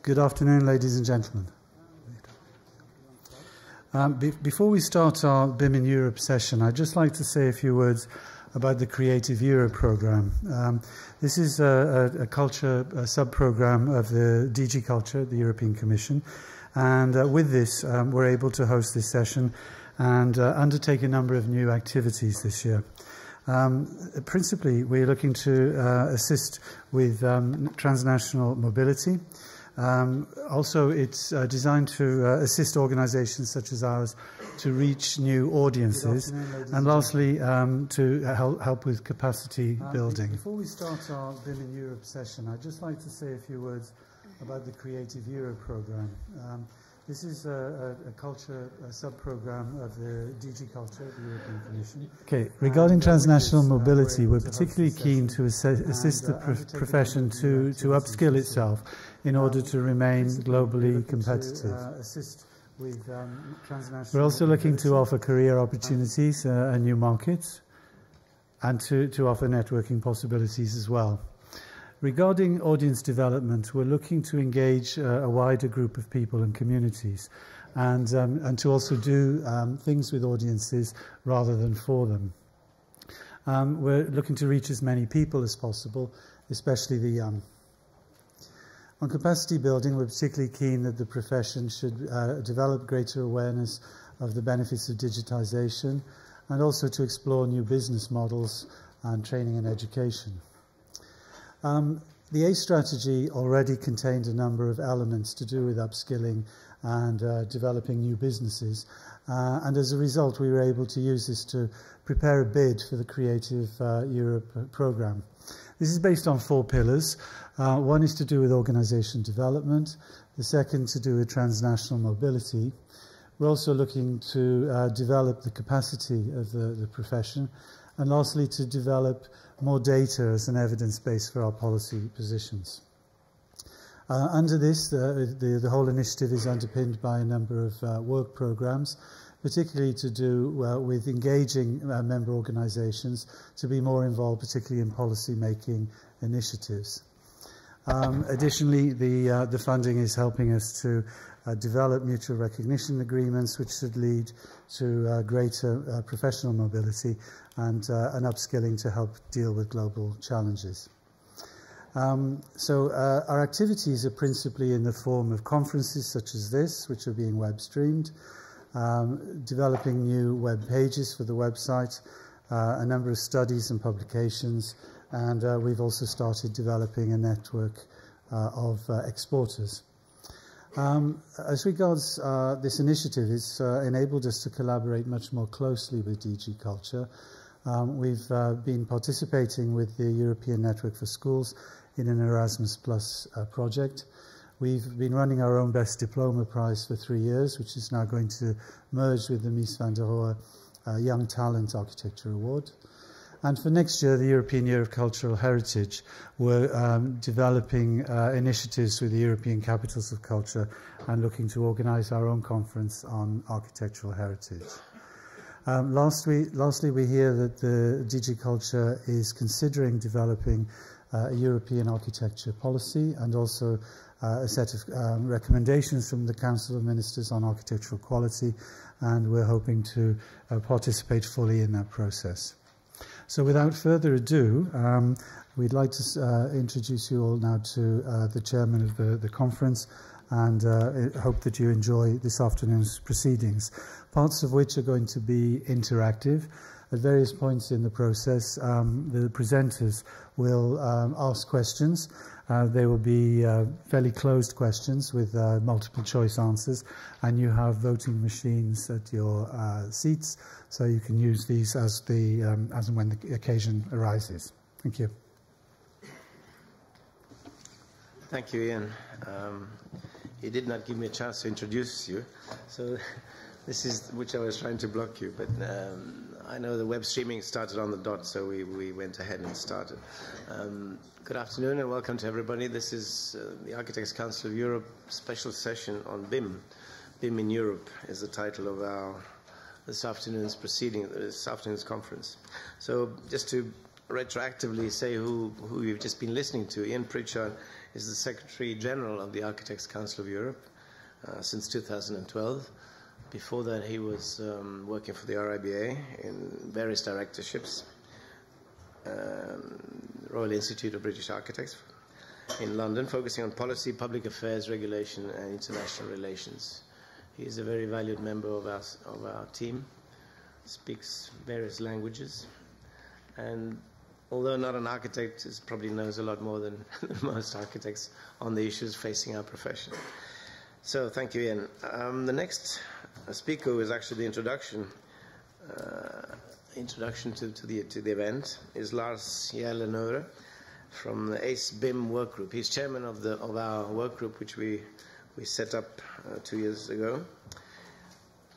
Good afternoon, ladies and gentlemen. Before we start our BIM in Europe session, I'd just like to say a few words about the Creative Europe programme. This is a culture sub-programme of the DG Culture, the European Commission, and with this we're able to host this session and undertake a number of new activities this year. Principally, we're looking to assist with transnational mobility. Also, it's designed to assist organisations such as ours to reach new audiences, and lastly, to help with capacity building. Before we start our BIM in Europe session, I'd just like to say a few words about the Creative Europe programme. This is a culture sub-programme of the DG Culture, the European Commission. Okay, regarding transnational mobility, we're particularly keen to assist the profession to upskill itself in order to remain globally competitive. We're also looking to offer career opportunities and new markets, and to offer networking possibilities as well. Regarding audience development, we're looking to engage a wider group of people and communities, and to also do things with audiences rather than for them. We're looking to reach as many people as possible, especially the young. On capacity building, we're particularly keen that the profession should develop greater awareness of the benefits of digitization, and also to explore new business models and training and education. The ACE strategy already contained a number of elements to do with upskilling and developing new businesses, and as a result we were able to use this to prepare a bid for the Creative Europe programme. This is based on 4 pillars. One is to do with organisation development, the second to do with transnational mobility. We're also looking to develop the capacity of the profession, and lastly to develop more data as an evidence base for our policy positions. Under this, the whole initiative is underpinned by a number of work programmes, particularly to do with engaging member organisations to be more involved, particularly in policy-making initiatives. Additionally, the funding is helping us to develop mutual recognition agreements, which should lead to greater professional mobility and an upskilling to help deal with global challenges. Our activities are principally in the form of conferences such as this, which are being web streamed, developing new web pages for the website, a number of studies and publications, and we've also started developing a network of exporters. As regards this initiative, it's enabled us to collaborate much more closely with DG Culture. We've been participating with the European Network for Schools in an Erasmus Plus project. We've been running our own Best Diploma Prize for 3 years, which is now going to merge with the Mies van der Rohe Young Talent Architecture Award. And for next year, the European Year of Cultural Heritage, we're developing initiatives with the European Capitals of Culture and looking to organise our own conference on architectural heritage. Lastly, we hear that the DG Culture is considering developing a European architecture policy and also a set of recommendations from the Council of Ministers on architectural quality, and we're hoping to participate fully in that process. So without further ado, we'd like to introduce you all now to the chairman of the conference, and hope that you enjoy this afternoon's proceedings, parts of which are going to be interactive. At various points in the process, the presenters will ask questions. They will be fairly closed questions with multiple choice answers, and you have voting machines at your seats, so you can use these as and when the occasion arises. Thank you. Thank you, Ian. You did not give me a chance to introduce you, so this is which I was trying to block you, but I know the web streaming started on the dot, so we went ahead and started. Good afternoon and welcome to everybody. This is the Architects Council of Europe special session on BIM. BIM in Europe is the title of this afternoon's proceeding, this afternoon's conference. So just to retroactively say who you've just been listening to. Ian Pritchard is the Secretary General of the Architects Council of Europe since 2012. Before that, he was working for the RIBA in various directorships, Royal Institute of British Architects in London, focusing on policy, public affairs, regulation, and international relations. He is a very valued member of our team, speaks various languages, and although not an architect, he probably knows a lot more than most architects on the issues facing our profession. So thank you, Ian. The next speaker is actually the introduction to the event is Lars Järlenöre from the ACE BIM work group. He's chairman of our work group, which we set up 2 years ago.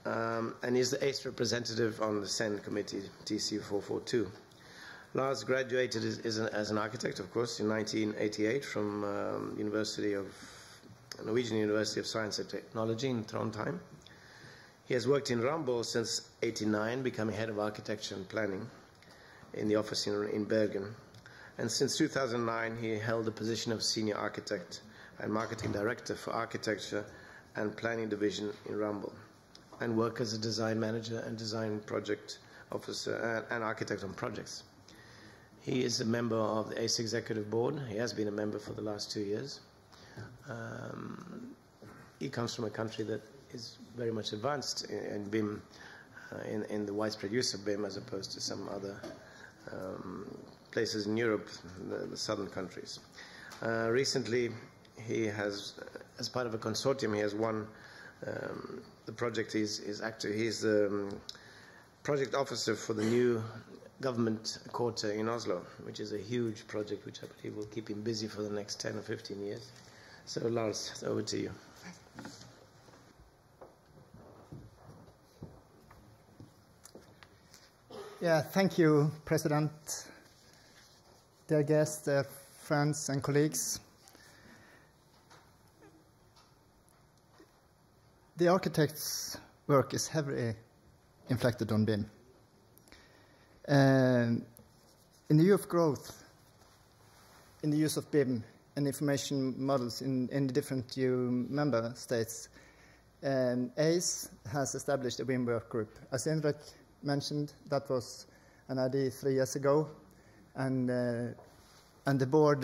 And he's the ACE representative on the CEN committee, TC 442. Lars graduated as an architect, of course, in 1988 from Norwegian University of Science and Technology in Trondheim. He has worked in Ramboll since '89, becoming head of architecture and planning in the office in Bergen. And since 2009, he held the position of senior architect and marketing director for architecture and planning division in Ramboll, and worked as a design manager and design project officer and architect on projects. He is a member of the ACE executive board. He has been a member for the last 2 years. He comes from a country that is very much advanced in BIM, in the widespread use of BIM, as opposed to some other places in Europe, the southern countries. Recently, he has, as part of a consortium, he has won the project. He's the project officer for the new government quarter in Oslo, which is a huge project which I believe will keep him busy for the next 10 or 15 years. So Lars, over to you. Yeah, thank you, President. Dear guests, dear friends and colleagues. The architect's work is heavily inflected on BIM. In the view of growth, in the use of BIM and information models in the different EU member states, ACE has established a BIM work group. As Indrek mentioned, that was an idea 3 years ago, and the board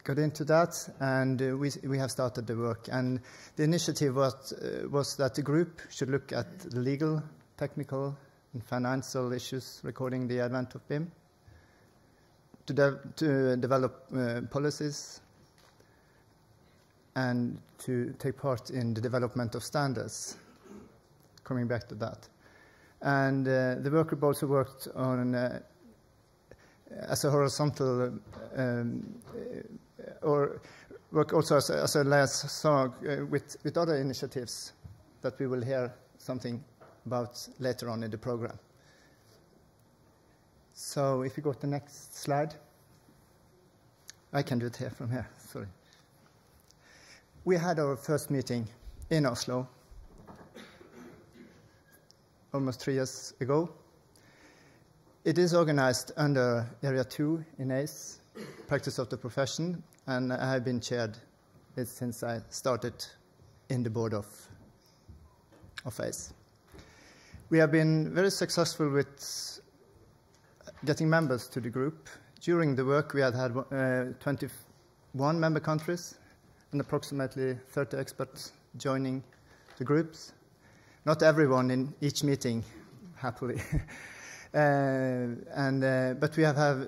got into that, and we have started the work. And the initiative was that the group should look at the legal, technical, and financial issues regarding the advent of BIM, to develop policies, and to take part in the development of standards. Coming back to that. And the work group also worked on as a horizontal, or work also as a liaison with other initiatives that we will hear something about later on in the program. So if you go to the next slide. I can do it here from here, sorry. We had our first meeting in Oslo almost 3 years ago. It is organized under Area 2 in ACE, Practice of the Profession, and I have been chaired it since I started in the board of ACE. We have been very successful with getting members to the group. During the work, we had 21 member countries and approximately 30 experts joining the groups. Not everyone in each meeting, happily. But we are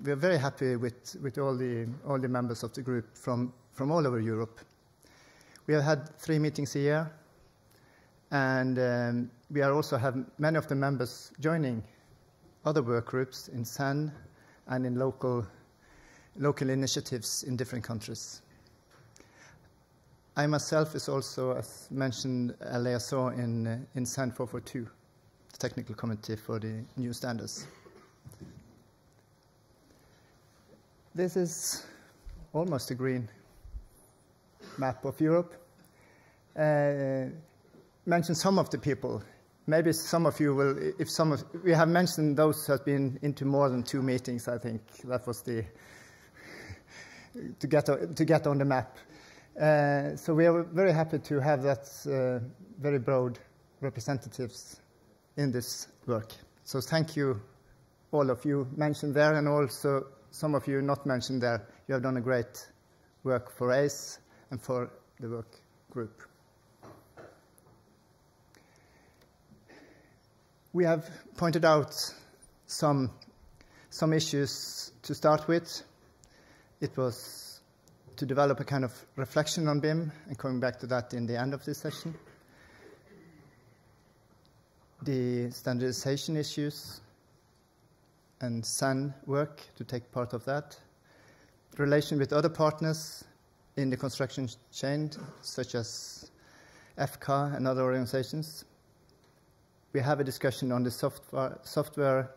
very happy with all the members of the group from all over Europe. We have had 3 meetings a year, and we also have many of the members joining other work groups in CEN and in local initiatives in different countries. I myself is also, as mentioned, a liaison in CEN 442, the technical committee for the new standards. This is almost a green map of Europe. Mention some of the people maybe some of you will, we have mentioned those who have been into more than 2 meetings, I think. That was to get on the map. So we are very happy to have that very broad representatives in this work. So thank you, all of you mentioned there, and also some of you not mentioned there. You have done a great work for ACE and for the work group. We have pointed out some issues to start with. It was to develop a kind of reflection on BIM, and coming back to that in the end of this session. The standardization issues and SAN work, to take part of that. Relation with other partners in the construction chain, such as FK and other organizations. We have a discussion on the software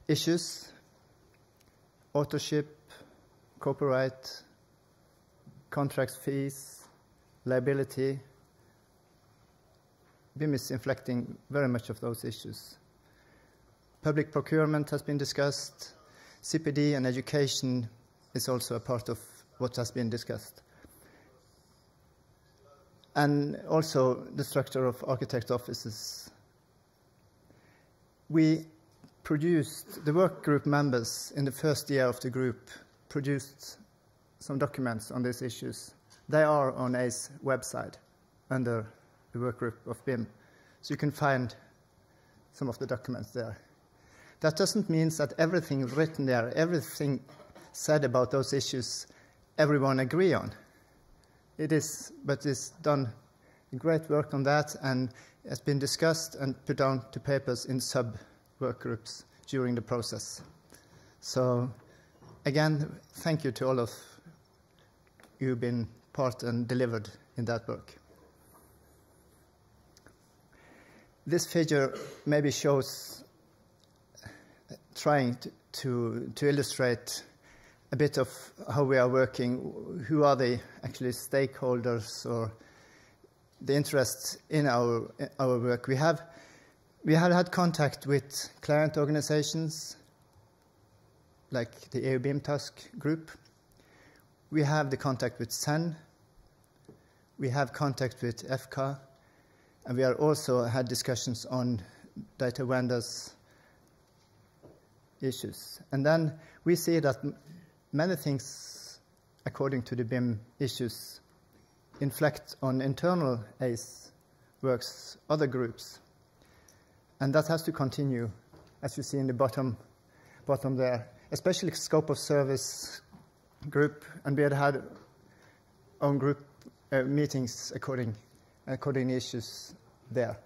issues, authorship, copyright, contract fees, liability. BIM is inflecting very much of those issues. Public procurement has been discussed. CPD and education is also a part of what has been discussed. And also the structure of architect offices. We produced, the work group members in the first year of the group produced some documents on these issues. They are on ACE website under the work group of BIM. So you can find some of the documents there. That doesn't mean that everything written there, everything said about those issues, everyone agree on. It is, but it's done great work on that, and has been discussed and put down to papers in sub-work groups during the process. So again, thank you to all of you who've been part and delivered in that work. This figure maybe shows, trying to illustrate a bit of how we are working, who are the actually stakeholders or the interest in our work. We have had contact with client organizations like the EU BIM task group. We have the contact with SAN. We have contact with FK. And we are also had discussions on data vendors issues. And then we see that many things, according to the BIM issues, inflect on internal ACE works, other groups. And that has to continue, as you see in the bottom there, especially scope of service group, and we had own group meetings according issues there.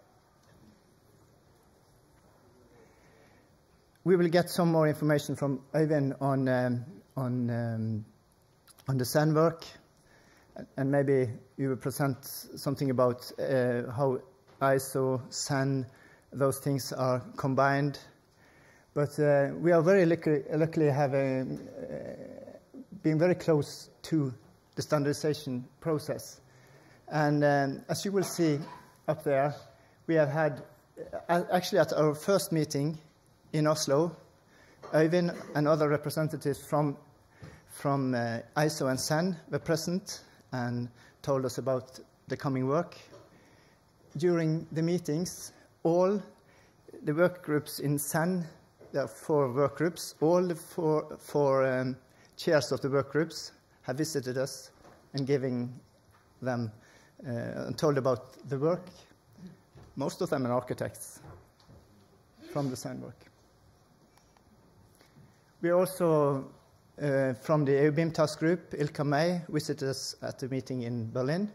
We will get some more information from Øyvind on the SAN work, and maybe you will present something about how ISO, SAN, those things are combined. But we are very luckily having been very close to the standardization process. And as you will see up there, we have had, actually at our first meeting in Oslo, Øyvind and other representatives from ISO and SAN were present and told us about the coming work. During the meetings, all the work groups in SAN, there are 4 work groups, all the four chairs of the work groups have visited us and giving them and told about the work. Most of them are architects from the SAN work. We also, from the EU BIM task group, Ilka May visited us at the meeting in Berlin,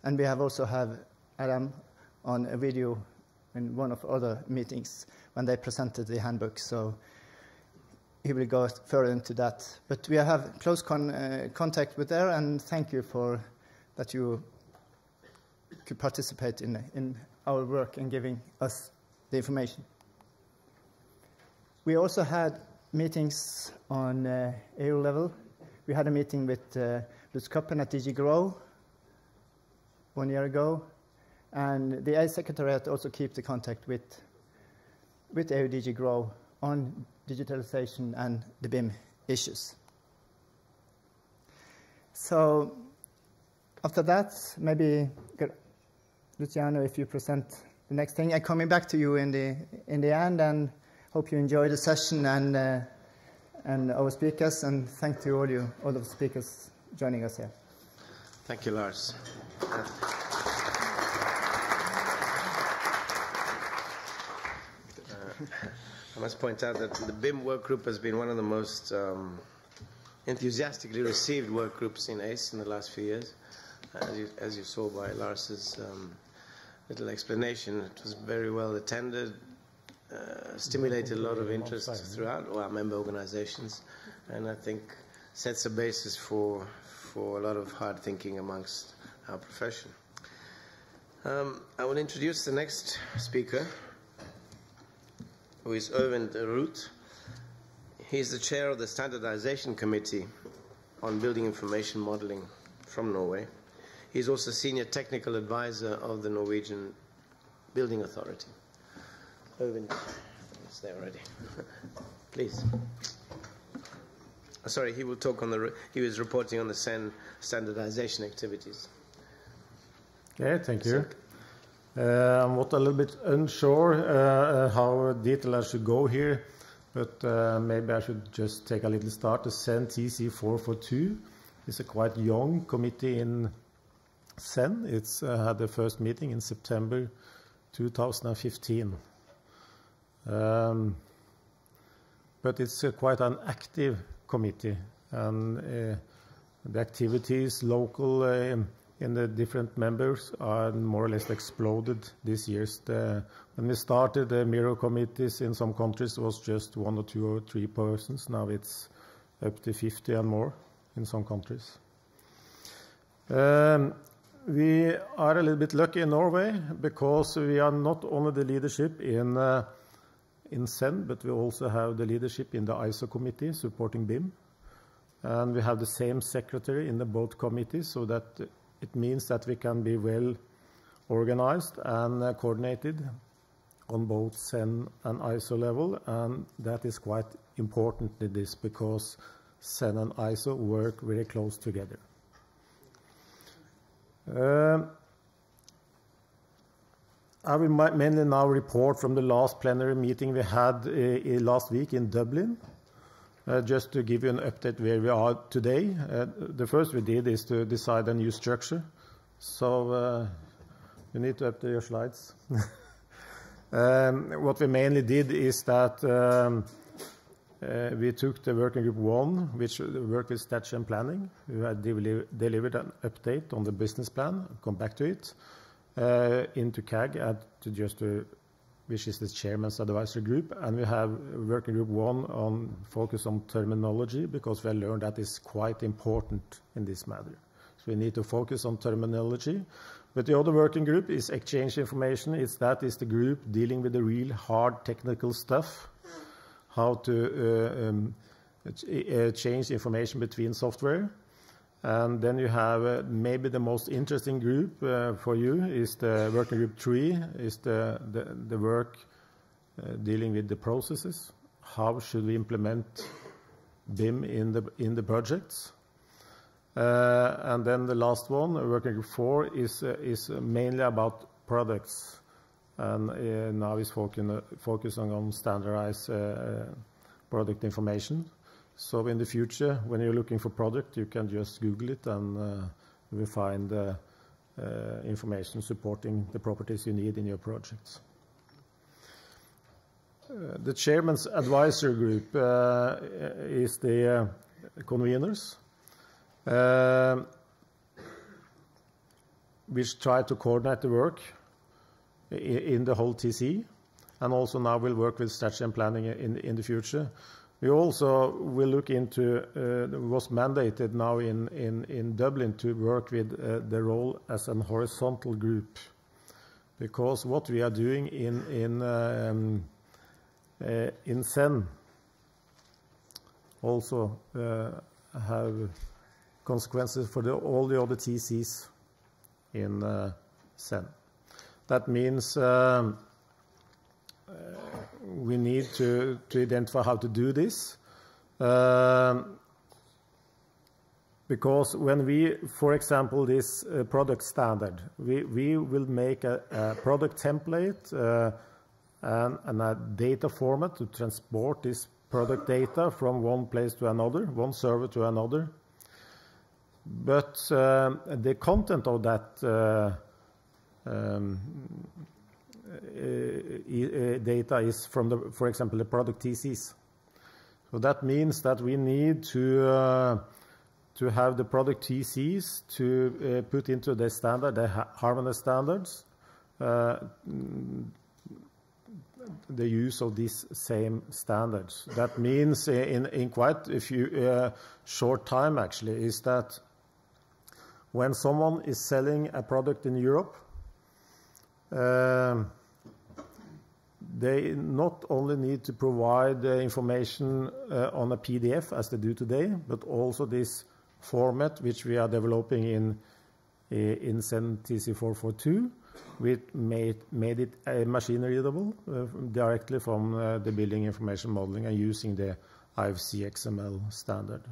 and we have also have Adam on a video in one of other meetings when they presented the handbook, so he will go further into that. But we have close contact with there, and thank you for that you could participate in our work and giving us the information. We also had meetings on EU level. We had a meeting with Lutz Koppen at DG Grow 1 year ago, And the A Secretariat also keeps the contact with AUDG Grow on digitalization and the BIM issues. So after that, maybe Luciano, if you present the next thing, and coming back to you in the end, and hope you enjoy the session and our speakers, and thank to all of the speakers joining us here. Thank you, Lars. I must point out that the BIM work group has been one of the most enthusiastically received work groups in ACE in the last few years. As you saw by Lars's little explanation, it was very well attended, stimulated a lot of interest throughout our member organizations, and I think sets a basis for a lot of hard thinking amongst our profession. I will introduce the next speaker, who is Øyvind Ruth. He's the chair of the Standardization Committee on Building Information Modeling from Norway. He's also senior technical advisor of the Norwegian Building Authority. Øyvind is there already. Please. Sorry, he will talk on he was reporting on the SEN standardization activities. Okay, thank you. I'm a little bit unsure how detailed I should go here, but maybe I should just take a little start. The SEN TC442 is a quite young committee in SEN. It's had the first meeting in September 2015. But it's quite an active committee, and the activities local in the different members are more or less exploded this year. When we started, the mirror committees in some countries was just 1 or 2 or 3 persons. Now it's up to 50 and more in some countries. We are a little bit lucky in Norway because we are not only the leadership in SEN, but we also have the leadership in the ISO committee supporting BIM. And we have the same secretary in the both committees, so that it means that we can be well organized and coordinated on both SEN and ISO level, and that is quite important in this because SEN and ISO work very close together. I will mainly now report from the last plenary meeting we had last week in Dublin, just to give you an update where we are today. The first we did is to decide a new structure. So you need to update your slides. What we mainly did is that we took the working group 1, which worked with strategy and planning. We had delivered an update on the business plan. I'll come back to it. Into CAG, which is the chairman's advisory group, and we have working group 1 on focus on terminology, because we have learned that is quite important in this matter. So we need to focus on terminology. But the other working group is exchange information. That is the group dealing with the real hard technical stuff, how to change information between software. And then you have maybe the most interesting group for you is the working group 3, is the work dealing with the processes. How should we implement BIM in the projects? And then the last one, working group 4, is mainly about products, and now is focusing on standardized product information. So in the future, when you're looking for product, you can just Google it, and you will find information supporting the properties you need in your projects. The chairman's advisory group is the conveners, which try to coordinate the work in the whole TC, and also now will work with strategy and planning in the future. We also will look into, was mandated now in Dublin to work with the role as a horizontal group, because what we are doing in SEN also have consequences for all the other TCs in SEN. That means we need to identify how to do this. Because when we, for example, this product standard, we will make a product template and a data format to transport this product data from one place to another, one server to another. But the content of that data is from, for example, the product TCs. So that means that we need to have the product TCs to put into the standard, the harmonized standards, the use of these same standards. That means in quite a few short time, actually, is that when someone is selling a product in Europe, they not only need to provide the information on a PDF as they do today, but also this format which we are developing in CEN TC442, which made it machine readable directly from the building information modeling and using the IFC XML standard.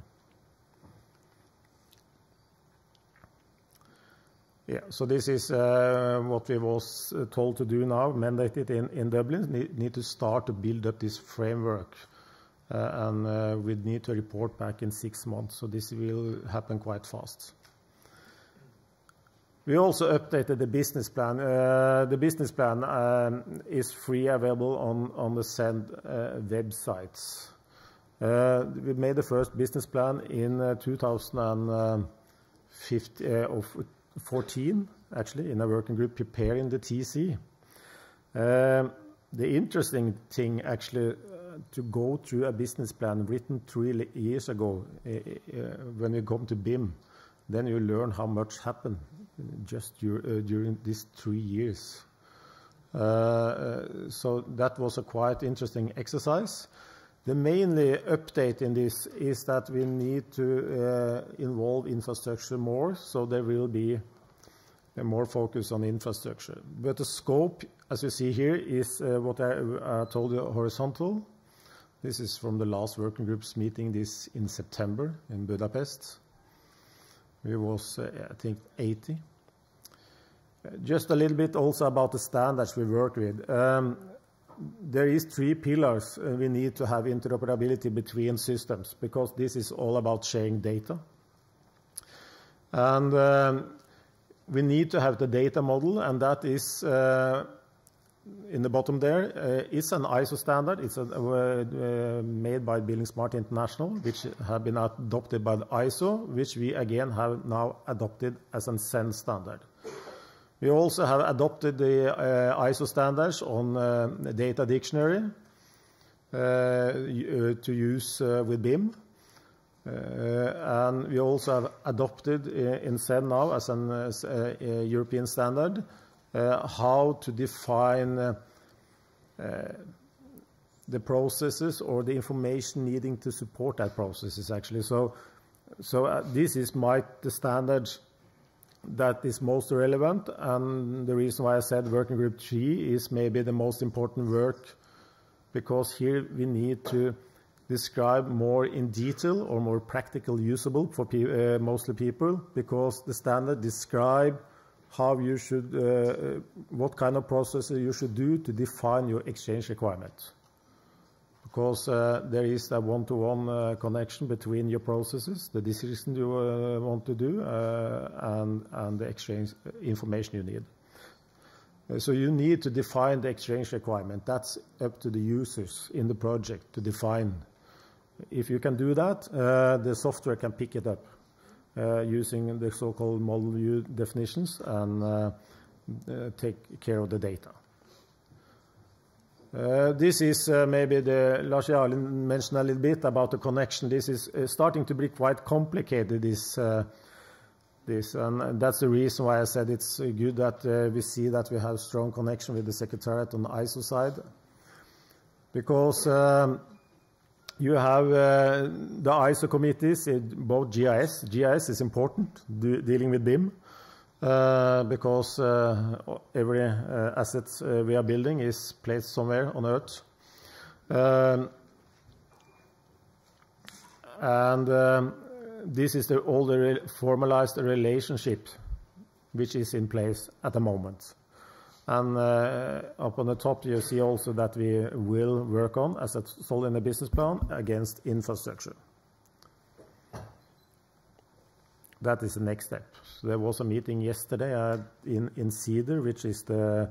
Yeah, so this is what we was told to do now, mandated in Dublin. Need to start to build up this framework, and we need to report back in 6 months. So this will happen quite fast. We also updated the business plan. The business plan is free, available on the CEN websites. We made the first business plan in 2014, actually, in a working group preparing the TC. The interesting thing, actually, to go through a business plan written 3 years ago, when you come to BIM, then you learn how much happened just during these 3 years. So that was a quite interesting exercise. The mainly update in this is that we need to involve infrastructure more, so there will be more focus on infrastructure. But the scope, as you see here, is what I told you, horizontal. This is from the last working groups meeting this in September in Budapest. It was, I think, 80. Just a little bit also about the standards we work with. There is 3 pillars we need to have interoperability between systems, because this is all about sharing data. And we need to have the data model, and that is in the bottom there. It's an ISO standard. It's made by Building Smart International, which have been adopted by the ISO, which we again have now adopted as a CEN standard. We also have adopted the ISO standards on the data dictionary to use with BIM. And we also have adopted in CEN now as a European standard how to define the processes or the information needing to support that processes, actually. So this is the standard that is most relevant, and the reason why I said working group 3 is maybe the most important work, because here we need to describe more in detail or more practical usable for mostly people, because the standard describe how you should, what kind of processes you should do to define your exchange requirement. Because there is a one-to-one connection between your processes, the decision you want to do, and the exchange information you need. So you need to define the exchange requirement. That's up to the users in the project to define. If you can do that, the software can pick it up using the so-called model view definitions and take care of the data. This is maybe LAZZARI mentioned a little bit about the connection. This is starting to be quite complicated, and that's the reason why I said it's good that we see that we have strong connection with the Secretariat on the ISO side, because you have the ISO committees, both GIS. GIS is important, dealing with BIM, because every asset we are building is placed somewhere on Earth. This is all the formalized relationship which is in place at the moment. And up on the top, you see also that we will work on, as it's told in the business plan, against infrastructure. That is the next step. So there was a meeting yesterday in CEDAR, which is the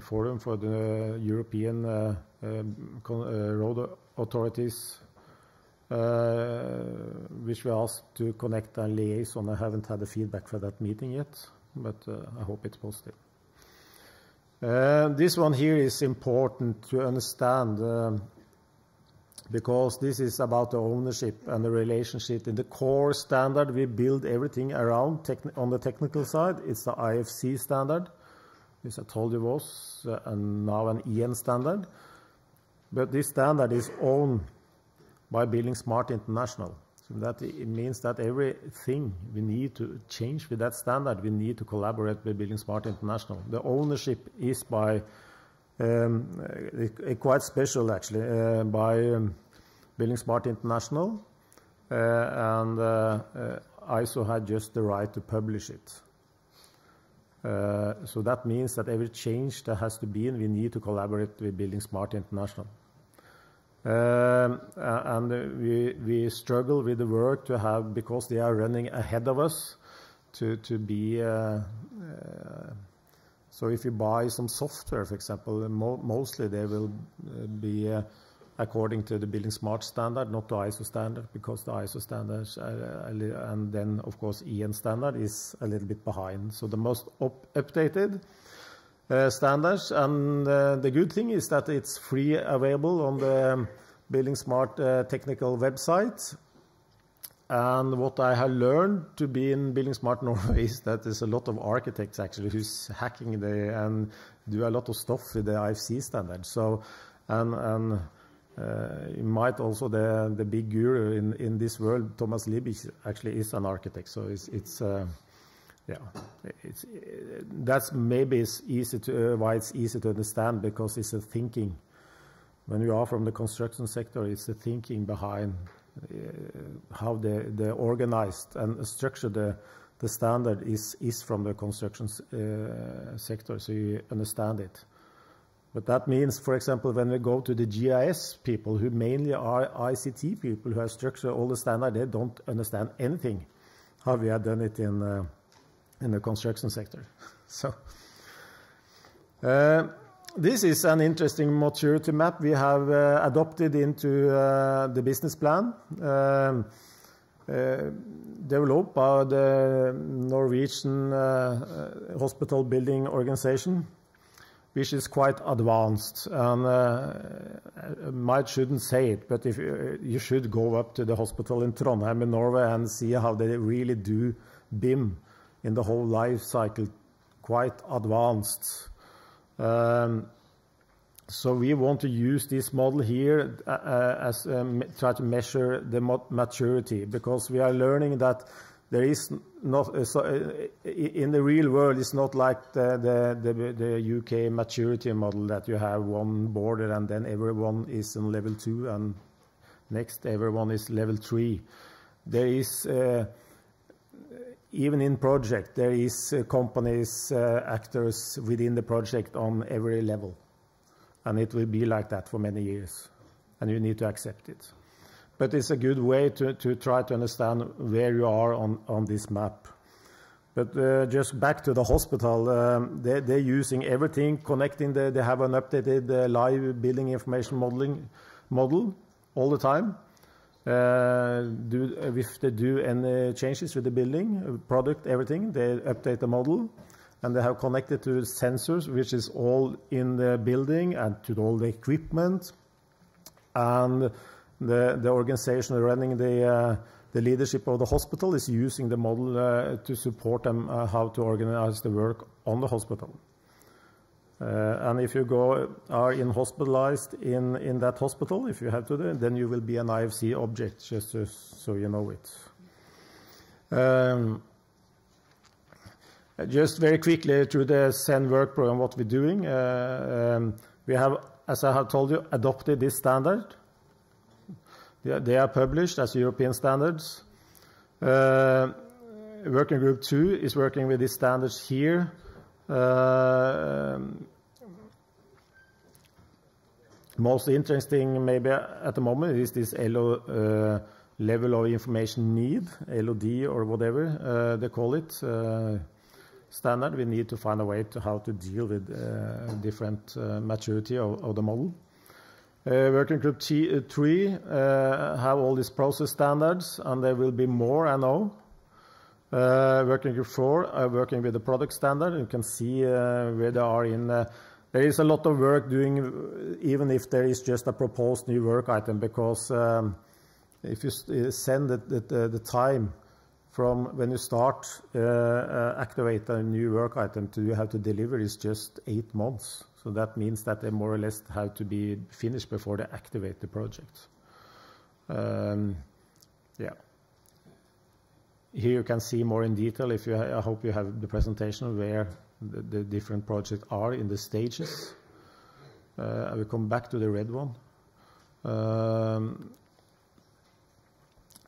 forum for the European road authorities, which we asked to connect and liaison. I haven't had the feedback for that meeting yet, but I hope it's positive. This one here is important to understand because this is about the ownership and the relationship. In the core standard, we build everything around on the technical side. It's the IFC standard, which I told you was and now an EN standard. But this standard is owned by Building Smart International. So that it means that everything we need to change with that standard, we need to collaborate with Building Smart International. The ownership is by quite special actually by Building Smart International, and ISO had just the right to publish it. So that means that every change that has to be in, we need to collaborate with Building Smart International. And we struggle with the work to have, because they are running ahead of us, to be so if you buy some software, for example, mostly they will be according to the Building Smart standard, not the ISO standard, because the ISO standards and then of course EN standard is a little bit behind. So the most updated standards, and the good thing is that it's free available on the Building Smart technical website. And what I have learned to be in Building Smart Norway is that there's a lot of architects actually who's hacking and do a lot of stuff with the IFC standard. So and you might also the big guru in this world, Thomas Liebig, actually is an architect. So that's maybe it's easy to why it's easy to understand, because it's a thinking. When you are from the construction sector, it's the thinking behind how the organized and structured the standard is from the construction sector, so you understand it. But that means, for example, when we go to the GIS people, who mainly are ICT people who have structured all the standard, they don't understand anything how we have done it in the construction sector. So this is an interesting maturity map we have adopted into the business plan, developed by the Norwegian Hospital Building Organization, which is quite advanced. And I shouldn't say it, but if you should go up to the hospital in Trondheim in Norway and see how they really do BIM in the whole life cycle, quite advanced. So we want to use this model here as try to measure the maturity, because we are learning that there is not in the real world. It's not like the UK maturity model that you have one border and then everyone is in level 2 and next everyone is level 3. There is even in project, there is companies, actors within the project on every level. And it will be like that for many years. And you need to accept it. But it's a good way to try to understand where you are on this map. But just back to the hospital, they're using everything, connecting, they have an updated live building information model all the time. If they do any changes with the building, product, everything, they update the model, and they have connected to sensors, which is all in the building and to all the equipment, and the organization running the leadership of the hospital is using the model to support them how to organize the work on the hospital. And if you are hospitalized in that hospital, if you have to do, then you will be an IFC object, just so you know it. Just very quickly through the SEN work program, what we're doing. We have, as I have told you, adopted this standard. They are published as European standards. Working Group 2 is working with these standards here. Most interesting maybe at the moment is this level of information need, LOD or whatever they call it, standard. We need to find a way to how to deal with different maturity of the model. Working Group 3 have all these process standards, and there will be more, I know. Working Group 4 are working with the product standard. You can see where they are in. There is a lot of work doing, even if there is just a proposed new work item, because if you send the time from when you start activate a new work item to you have to deliver is just 8 months. So that means that they more or less have to be finished before they activate the project. Yeah. Here you can see more in detail. I hope you have the presentation where the different projects are in the stages. I will come back to the red one.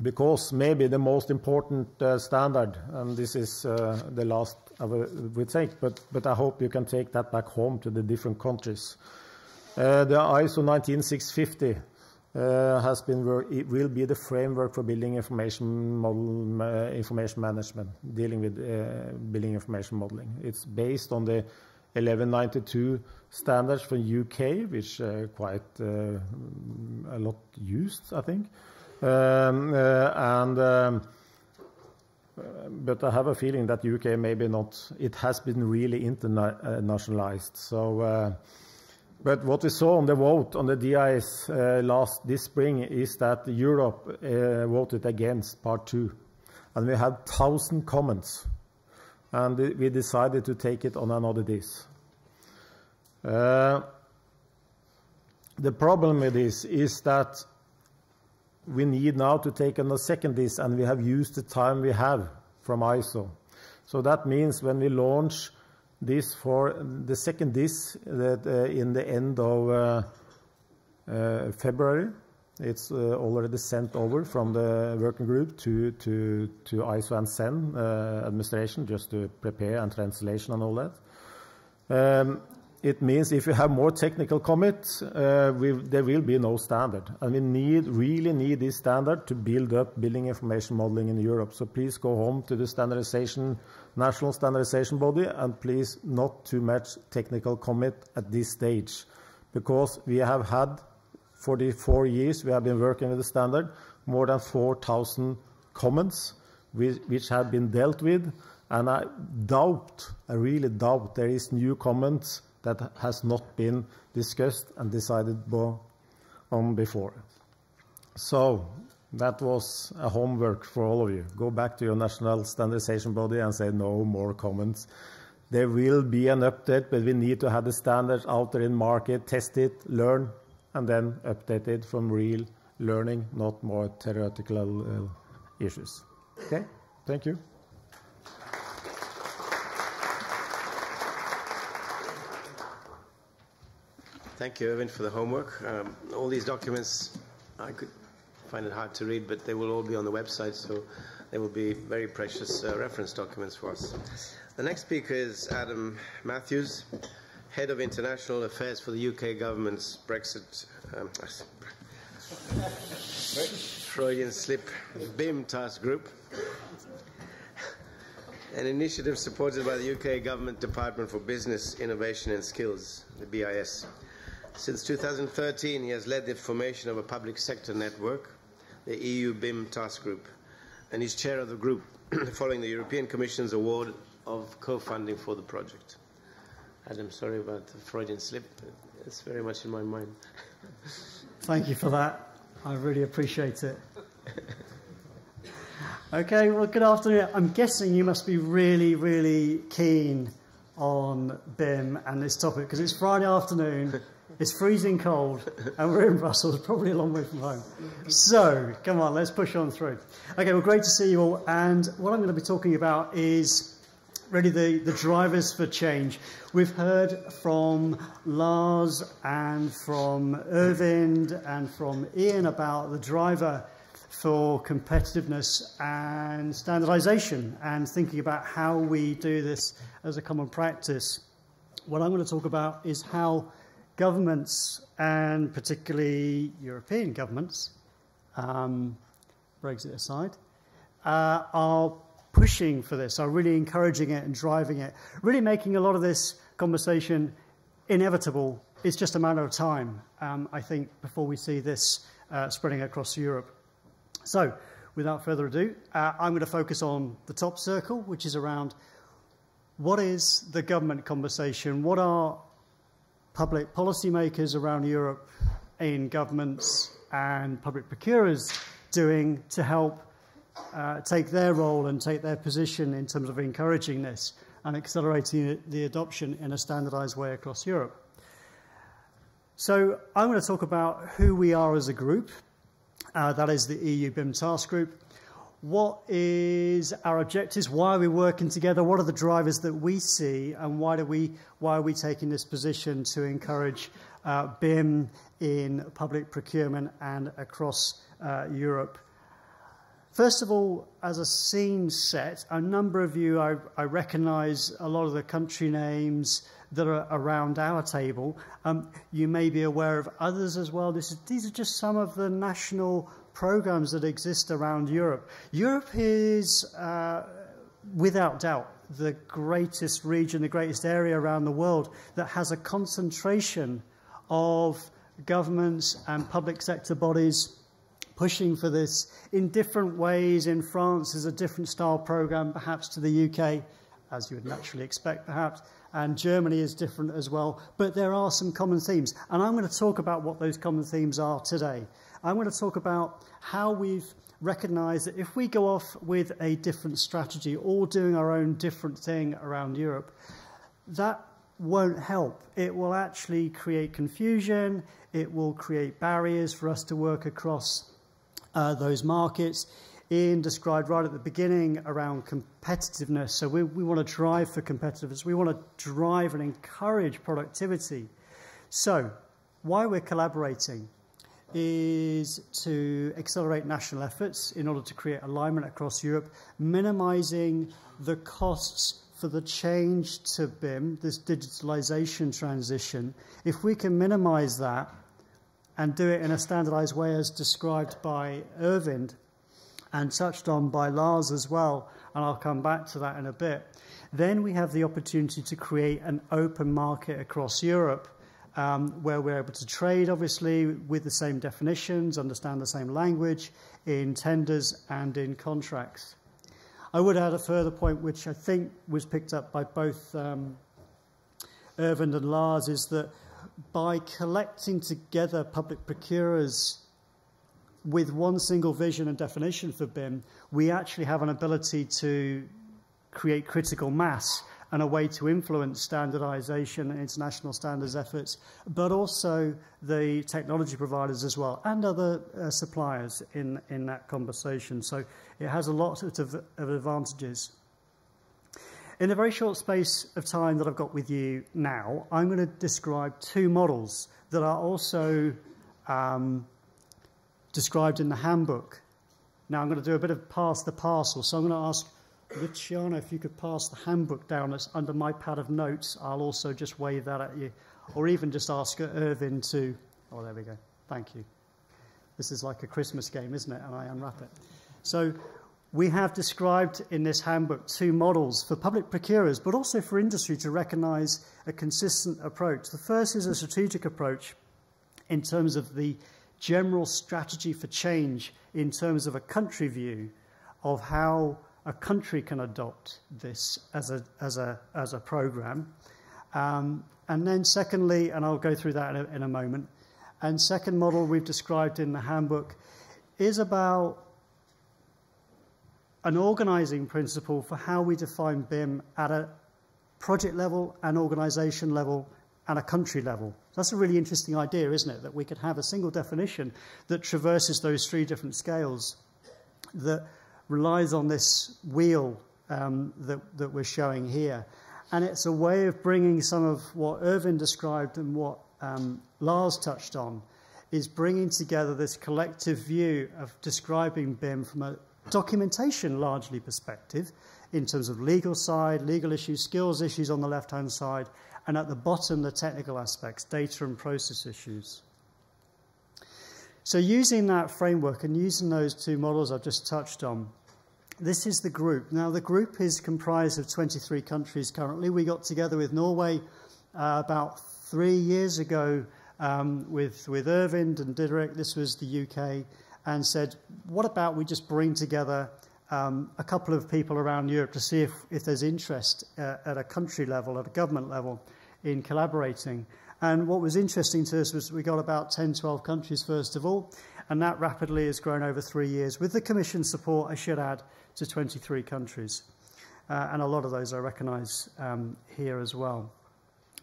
Because maybe the most important standard, and this is the last I will take, but I hope you can take that back home to the different countries. The ISO 19650 it will be the framework for building information model, information management, dealing with building information modeling. It's based on the 1192 standards from UK, which quite a lot used, I think. But I have a feeling that UK maybe not. It has been really internationalized. So, but what we saw on the vote on the DIS this spring is that Europe voted against Part 2, and we had 1,000 comments, and we decided to take it on another DIS. The problem with this is that we need now to take on a second DIS, and we have used the time we have from ISO. So that means when we launch this for the second DIS that in the end of February, it's already sent over from the working group to ISO and SEN administration just to prepare and translation and all that. It means if you have more technical commits, there will be no standard. And we really need this standard to build up building information modeling in Europe. So please go home to the standardization, national standardization body, and please not too much technical commit at this stage. Because we have had, for the 4 years we have been working with the standard, more than 4,000 comments which have been dealt with. And I really doubt there is new comments that has not been discussed and decided on before. So that was a homework for all of you. Go back to your national standardization body and say no more comments. There will be an update, but we need to have the standards out there in market, test it, learn, and then update it from real learning, not more theoretical issues. Okay, thank you. Thank you, Irvin, for the homework. All these documents, I could find it hard to read, but they will all be on the website, so they will be very precious reference documents for us. The next speaker is Adam Matthews, Head of International Affairs for the UK government's Brexit, Freudian slip, BIM task group, an initiative supported by the UK Government Department for Business, Innovation and Skills, the BIS. Since 2013, he has led the formation of a public sector network, the EU BIM Task Group, and he's chair of the group following the European Commission's award of co-funding for the project. Adam, sorry about the Freudian slip. It's very much in my mind. Thank you for that. I really appreciate it. Okay, well, good afternoon. I'm guessing you must be really, really keen on BIM and this topic because it's Friday afternoon. It's freezing cold, and we're in Brussels, probably a long way from home. So, come on, let's push on through. Okay, well, great to see you all. And what I'm going to be talking about is really the drivers for change. We've heard from Lars and from Irvind and from Ian about the driver for competitiveness and standardization and thinking about how we do this as a common practice. What I'm going to talk about is how governments, and particularly European governments, Brexit aside, are pushing for this, are really encouraging it and driving it, really making a lot of this conversation inevitable. It's just a matter of time, I think, before we see this spreading across Europe. So, without further ado, I'm going to focus on the top circle, which is around what is the government conversation, what are public policymakers around Europe in governments and public procurers doing to help take their role and take their position in terms of encouraging this and accelerating the adoption in a standardized way across Europe. So I'm going to talk about who we are as a group. That is the EU BIM task group. What is our objectives? Why are we working together? What are the drivers that we see? And why are we taking this position to encourage BIM in public procurement and across Europe? First of all, as a scene set, a number of you, I recognise a lot of the country names that are around our table. You may be aware of others as well. These are just some of the national programs that exist around Europe. Europe is, without doubt, the greatest region, the greatest area around the world that has a concentration of governments and public sector bodies pushing for this in different ways. In France, there's a different style program, perhaps to the UK, as you would naturally expect, perhaps, and Germany is different as well. But there are some common themes, and I'm going to talk about what those common themes are today. I'm going to talk about how we've recognised that if we go off with a different strategy, all doing our own different thing around Europe, that won't help. It will actually create confusion. It will create barriers for us to work across those markets. Ian described right at the beginning around competitiveness. So we want to drive for competitiveness. We want to drive and encourage productivity. So why we're collaborating is to accelerate national efforts in order to create alignment across Europe, minimizing the costs for the change to BIM, this digitalization transition. If we can minimize that and do it in a standardized way as described by Irvind and touched on by Lars as well, and I'll come back to that in a bit, then we have the opportunity to create an open market across Europe where we're able to trade, obviously, with the same definitions, understand the same language in tenders and in contracts. I would add a further point, which I think was picked up by both Irvind and Lars, is that by collecting together public procurers with one single vision and definition for BIM, we actually have an ability to create critical mass and a way to influence standardization and international standards efforts, but also the technology providers as well, and other suppliers in that conversation. So it has a lot of advantages. In the very short space of time that I've got with you now, I'm going to describe two models that are also described in the handbook. Now I'm going to do a bit of pass the parcel, so I'm going to ask Luciano, if you could pass the handbook down that's under my pad of notes. I'll also just wave that at you, or even just ask Irvind to... Oh, there we go. Thank you. This is like a Christmas game, isn't it? And I unwrap it. So we have described in this handbook two models for public procurers, but also for industry to recognise a consistent approach. The first is a strategic approach in terms of the general strategy for change in terms of a country view of how a country can adopt this as a program. And then secondly, and I'll go through that in a moment, and second model we've described in the handbook is about an organising principle for how we define BIM at a project level, an organisation level, and a country level. That's a really interesting idea, isn't it? That we could have a single definition that traverses those three different scales, that relies on this wheel that we're showing here. And it's a way of bringing some of what Irvin described and what Lars touched on, is bringing together this collective view of describing BIM from a documentation largely perspective in terms of legal side, legal issues, skills issues on the left-hand side, and at the bottom, the technical aspects, data and process issues. So using that framework and using those two models I've just touched on, this is the group. Now, the group is comprised of 23 countries currently. We got together with Norway about 3 years ago with Irvind and Diderik. This was the UK, and said, what about we just bring together a couple of people around Europe to see if there's interest at a country level, at a government level, in collaborating. And what was interesting to us was we got about 10, 12 countries first of all, and that rapidly has grown over 3 years, with the Commission support, I should add, to 23 countries. And a lot of those I recognise here as well.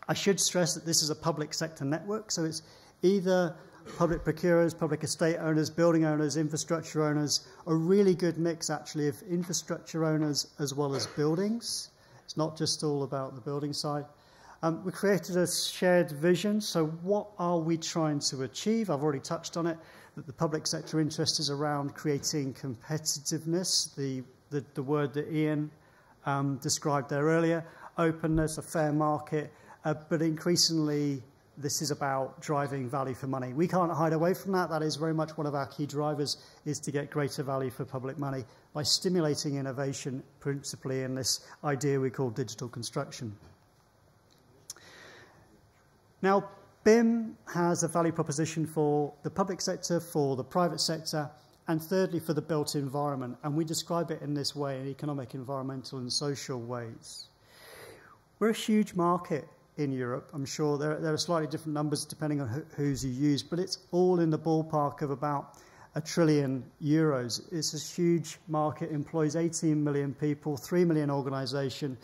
I should stress that this is a public sector network, so it's either public procurers, public estate owners, building owners, infrastructure owners, a really good mix actually of infrastructure owners as well as buildings. It's not just all about the building side. We created a shared vision. So what are we trying to achieve? I've already touched on it, that the public sector interest is around creating competitiveness, the word that Ian described there earlier, openness, a fair market, but increasingly this is about driving value for money. We can't hide away from that. That is very much one of our key drivers, is to get greater value for public money by stimulating innovation, principally in this idea we call digital construction. Now, BIM has a value proposition for the public sector, for the private sector, and thirdly, for the built environment. And we describe it in this way, in economic, environmental, and social ways. We're a huge market in Europe. I'm sure there are slightly different numbers depending on whose you use, but it's all in the ballpark of about €1 trillion. It's a huge market, employs 18 million people, 3 million organisations.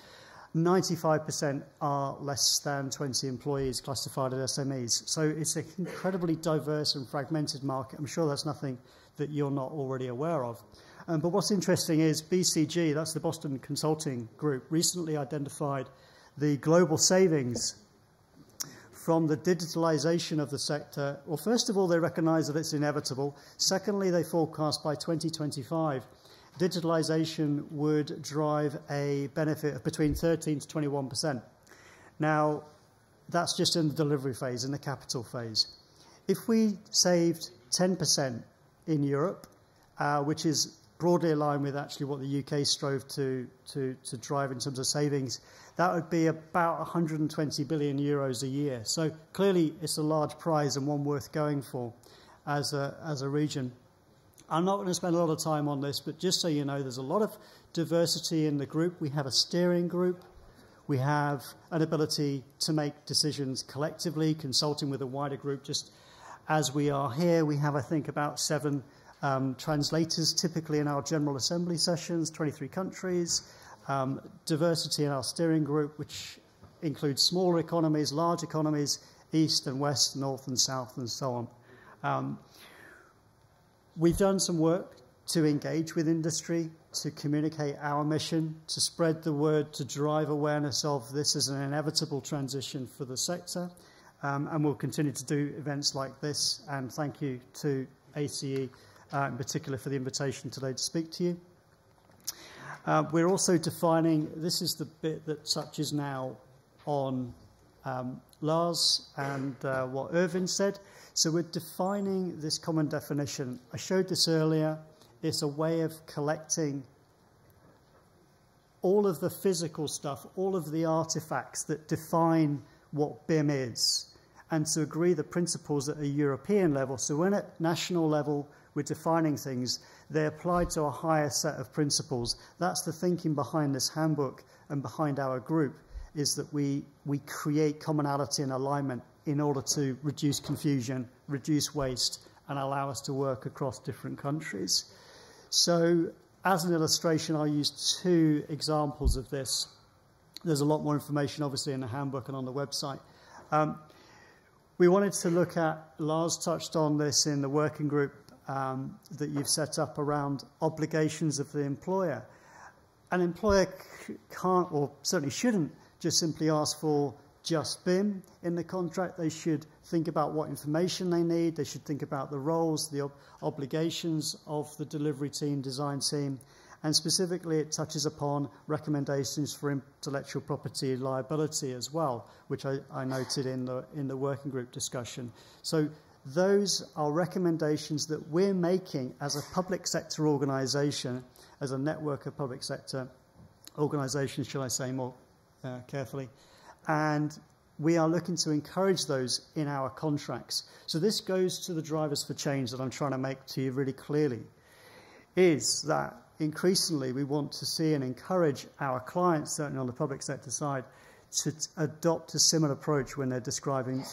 95% are less than 20 employees classified as SMEs. So it's an incredibly diverse and fragmented market. I'm sure that's nothing that you're not already aware of. But what's interesting is BCG, that's the Boston Consulting Group, recently identified the global savings from the digitalization of the sector. Well, first of all, they recognize that it's inevitable. Secondly, they forecast by 2025, digitalization would drive a benefit of between 13 to 21%. Now, that's just in the delivery phase, in the capital phase. If we saved 10% in Europe, which is broadly aligned with actually what the UK strove to drive in terms of savings, that would be about 120 billion euros a year. So clearly it's a large prize and one worth going for as a region. I'm not going to spend a lot of time on this, but just so you know, there's a lot of diversity in the group. We have a steering group. We have an ability to make decisions collectively, consulting with a wider group. Just as we are here, we have, I think, about 7 translators typically in our General Assembly sessions, 23 countries, diversity in our steering group, which includes smaller economies, large economies, east and west, north and south, and so on. We've done some work to engage with industry, to communicate our mission, to spread the word, to drive awareness of this as an inevitable transition for the sector. And we'll continue to do events like this. And thank you to ACE in particular for the invitation today to speak to you. We're also defining, this is the bit that touches now on Lars and what Irvin said. So we're defining this common definition. I showed this earlier. It's a way of collecting all of the physical stuff, all of the artifacts that define what BIM is, and to agree the principles at a European level. So when at national level we're defining things, they apply to a higher set of principles. That's the thinking behind this handbook and behind our group, is that we create commonality and alignment in order to reduce confusion, reduce waste, and allow us to work across different countries. So as an illustration, I'll use 2 examples of this. There's a lot more information, obviously, in the handbook and on the website. We wanted to look at, Lars touched on this in the working group that you've set up around obligations of the employer. an employer can't, or certainly shouldn't, just simply ask for just BIM in the contract. They should think about what information they need. They should think about the roles, the obligations of the delivery team, design team, and specifically it touches upon recommendations for intellectual property liability as well, which I noted in the working group discussion. So those are recommendations that we're making as a public sector organisation, as a network of public sector organisations, shall I say more carefully, and we are looking to encourage those in our contracts. So this goes to the drivers for change that I'm trying to make to you really clearly, is that increasingly we want to see and encourage our clients, certainly on the public sector side, to adopt a similar approach when they're describing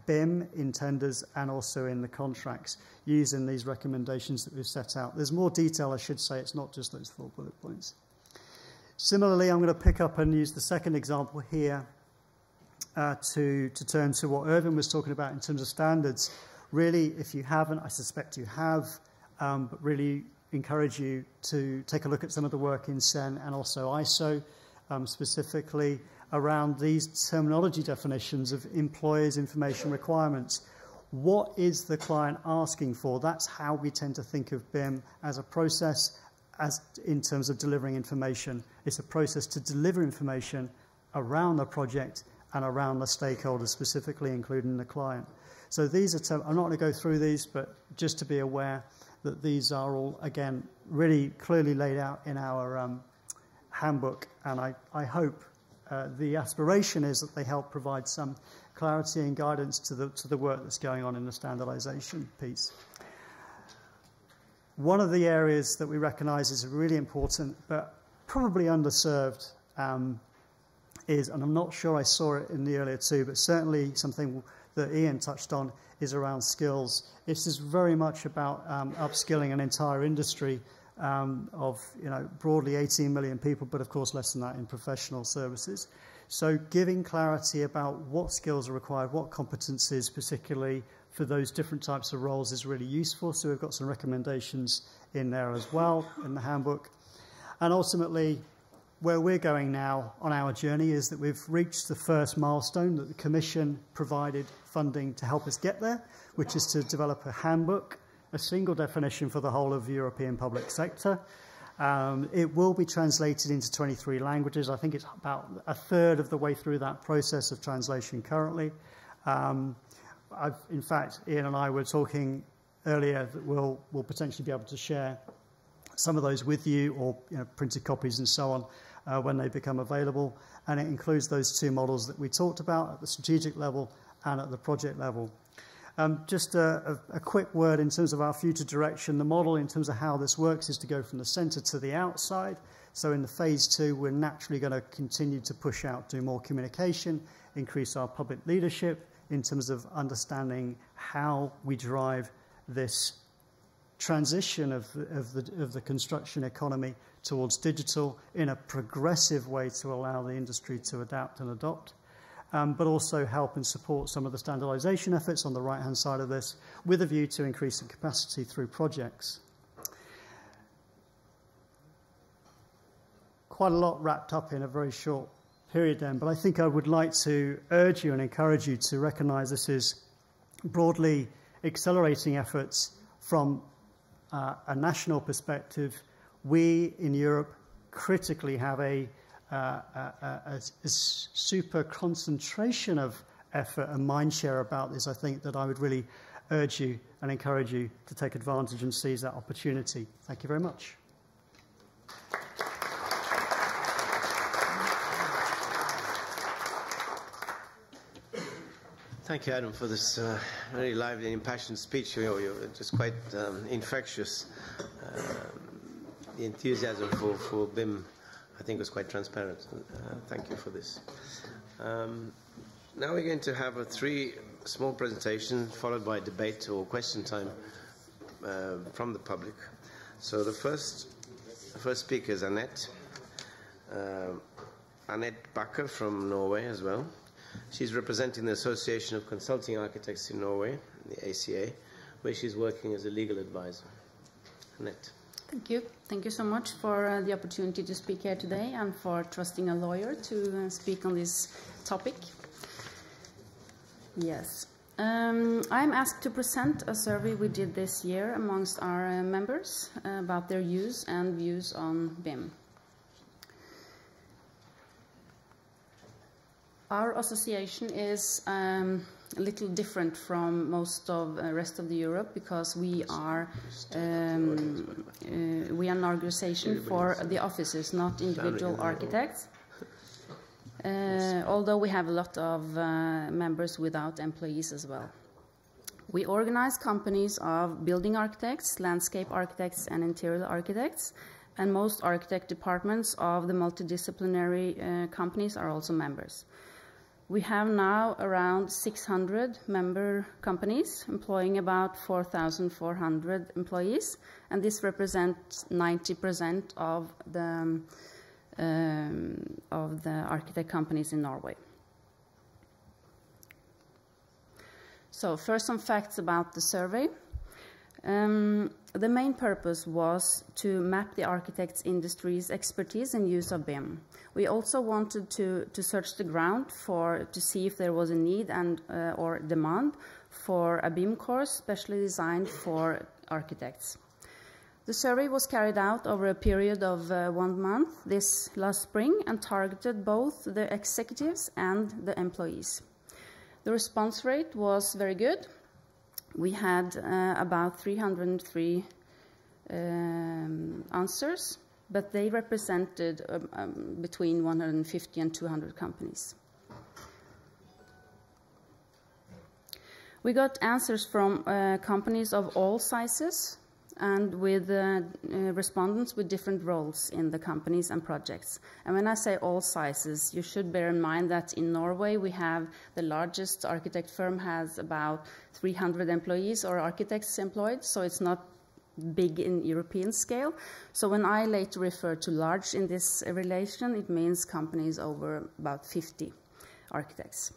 BIM in tenders and also in the contracts, using these recommendations that we've set out. There's more detail, I should say. It's not just those 4 bullet points. Similarly, I'm going to pick up and use the second example here to turn to what Irvin was talking about in terms of standards. Really, if you haven't, I suspect you have, but really encourage you to take a look at some of the work in CEN and also ISO, specifically around these terminology definitions of employers' information requirements. What is the client asking for? That's how we tend to think of BIM as a process, as in terms of delivering information. It's a process to deliver information around the project and around the stakeholders, specifically including the client. So these are, I'm not going to go through these, but just to be aware that these are all, again, really clearly laid out in our handbook, and I hope the aspiration is that they help provide some clarity and guidance to the work that's going on in the standardization piece. One of the areas that we recognise is really important, but probably underserved, is, and I'm not sure I saw it in the earlier two, but certainly something that Ian touched on, is around skills. This is very much about upskilling an entire industry of, broadly 18 million people, but of course less than that in professional services. So giving clarity about what skills are required, what competencies particularly for those different types of roles is really useful. So we've got some recommendations in there as well in the handbook. And ultimately, where we're going now on our journey is that we've reached the first milestone that the Commission provided funding to help us get there, which is to develop a handbook, a single definition for the whole of the European public sector. It will be translated into 23 languages. I think it's about a third of the way through that process of translation currently. In fact, Ian and I were talking earlier that we'll potentially be able to share some of those with you, or printed copies and so on when they become available. And it includes those two models that we talked about at the strategic level and at the project level. Just a quick word in terms of our future direction. The model in terms of how this works is to go from the centre to the outside. So in the phase 2, we're naturally going to continue to push out, do more communication, increase our public leadership in terms of understanding how we drive this transition of the construction economy towards digital in a progressive way to allow the industry to adapt and adopt. But also help and support some of the standardization efforts on the right-hand side of this, with a view to increasing capacity through projects. Quite a lot wrapped up in a very short period then, but I think I would like to urge you and encourage you to recognize this is broadly accelerating efforts from a national perspective. We in Europe critically have a super concentration of effort and mind share about this. I think that I would really urge you and encourage you to take advantage and seize that opportunity. Thank you very much. Thank you, Adam, for this very lively and impassioned speech. You're just quite infectious. The enthusiasm for BIM, I think, was quite transparent. Thank you for this. Now we're going to have a 3 small presentation followed by debate or question time from the public. So the first speaker is Annette. Annette Bakker from Norway as well. She's representing the Association of Consulting Architects in Norway, the ACA, where she's working as a legal advisor. Annette. Thank you. Thank you so much for the opportunity to speak here today and for trusting a lawyer to speak on this topic. Yes. I'm asked to present a survey we did this year amongst our members about their use and views on BIM. Our association is a little different from most of the rest of Europe because we are an organization for the offices, not individual architects. Although we have a lot of members without employees as well. We organize companies of building architects, landscape architects, and interior architects, and most architect departments of the multidisciplinary companies are also members. We have now around 600 member companies employing about 4,400 employees, and this represents 90% of the architect companies in Norway. So first, some facts about the survey. The main purpose was to map the architects' industry's expertise and use of BIM. We also wanted to search the ground to see if there was a need and or demand for a BIM course specially designed for architects. The survey was carried out over a period of 1 month this last spring and targeted both the executives and the employees. The response rate was very good. We had about 303 answers, but they represented between 150 and 200 companies. We got answers from companies of all sizes and with respondents with different roles in the companies and projects. And when I say all sizes, you should bear in mind that in Norway we have the largest architect firm has about 300 employees or architects employed, so it's not big in European scale. So when I later refer to large in this relation, it means companies over about 50 architects.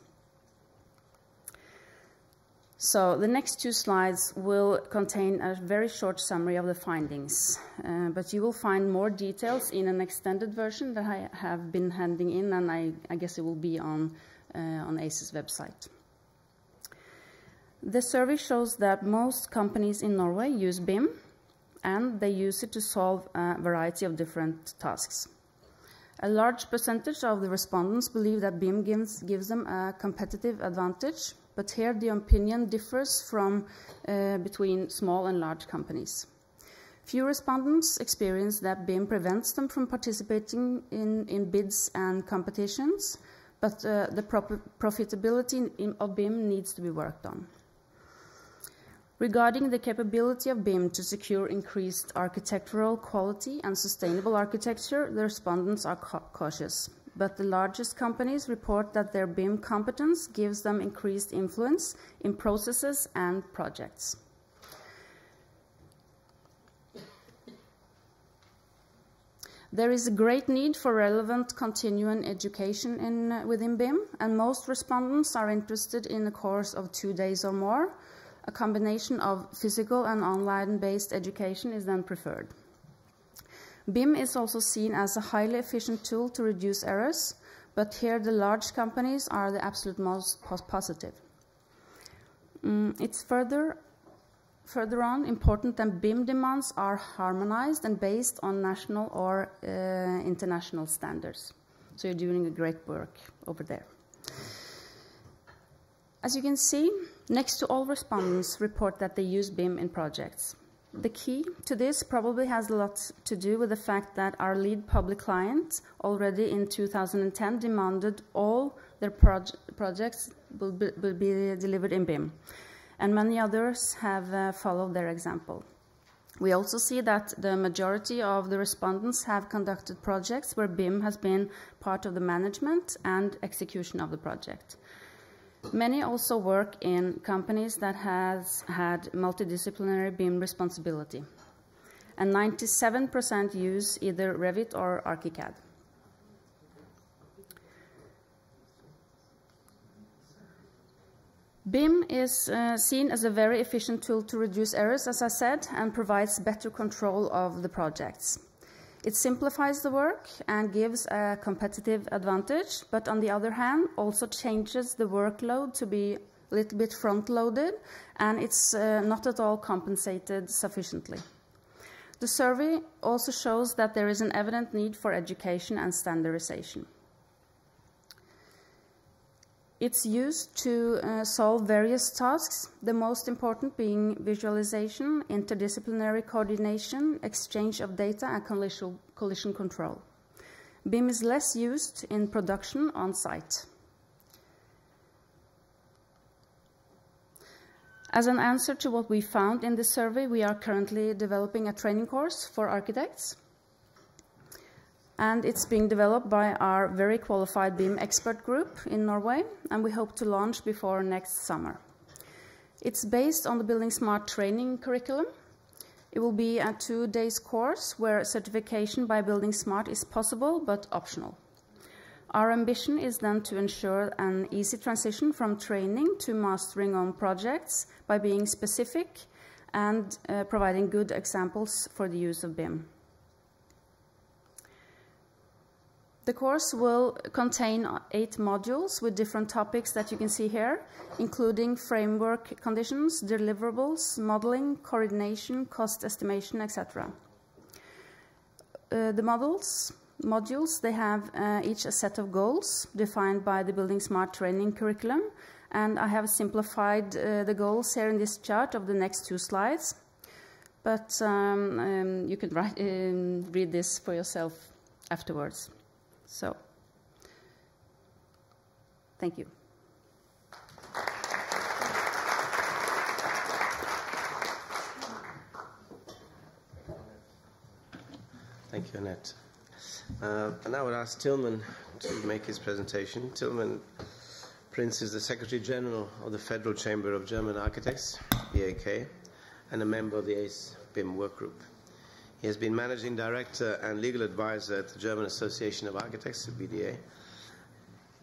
So the next 2 slides will contain a very short summary of the findings, but you will find more details in an extended version that I have been handing in, and I guess it will be on ACE's website. The survey shows that most companies in Norway use BIM, and they use it to solve a variety of different tasks. A large percentage of the respondents believe that BIM gives them a competitive advantage, but here the opinion differs from between small and large companies. Few respondents experience that BIM prevents them from participating in bids and competitions, but the profitability of BIM needs to be worked on. Regarding the capability of BIM to secure increased architectural quality and sustainable architecture, the respondents are cautious. But the largest companies report that their BIM competence gives them increased influence in processes and projects. There is a great need for relevant continuing education within BIM, and most respondents are interested in a course of 2 days or more. A combination of physical and online-based education is then preferred. BIM is also seen as a highly efficient tool to reduce errors, but here the large companies are the absolute most positive. It's further on important that BIM demands are harmonized and based on national or international standards. So you're doing a great work over there. As you can see, next to all respondents report that they use BIM in projects. The key to this probably has a lot to do with the fact that our lead public client already in 2010 demanded all their projects will be delivered in BIM, and many others have followed their example. We also see that the majority of the respondents have conducted projects where BIM has been part of the management and execution of the project. Many also work in companies that has had multidisciplinary BIM responsibility, and 97% use either Revit or ArchiCAD. BIM is seen as a very efficient tool to reduce errors, as I said, and provides better control of the projects. It simplifies the work and gives a competitive advantage, but on the other hand, also changes the workload to be a little bit front-loaded, and it's not at all compensated sufficiently. The survey also shows that there is an evident need for education and standardization. It's used to solve various tasks, the most important being visualization, interdisciplinary coordination, exchange of data, and collision control. BIM is less used in production on site. As an answer to what we found in this survey, we are currently developing a training course for architects. And it's being developed by our very qualified BIM expert group in Norway, and we hope to launch before next summer. It's based on the Building Smart training curriculum. It will be a 2-day course where certification by Building Smart is possible but optional. Our ambition is then to ensure an easy transition from training to mastering on projects by being specific and providing good examples for the use of BIM. The course will contain 8 modules with different topics that you can see here, including framework conditions, deliverables, modeling, coordination, cost estimation, etc. The modules, they have each a set of goals defined by the Building Smart training curriculum, and I have simplified the goals here in this chart of the next 2 slides, but you can read this for yourself afterwards. So, thank you. Thank you, Annette. And I would ask Tillman to make his presentation. Tillman, PRINZ is the Secretary General of the Federal Chamber of German Architects, BAK, and a member of the ACE BIM workgroup. He has been Managing Director and Legal Advisor at the German Association of Architects, the BDA,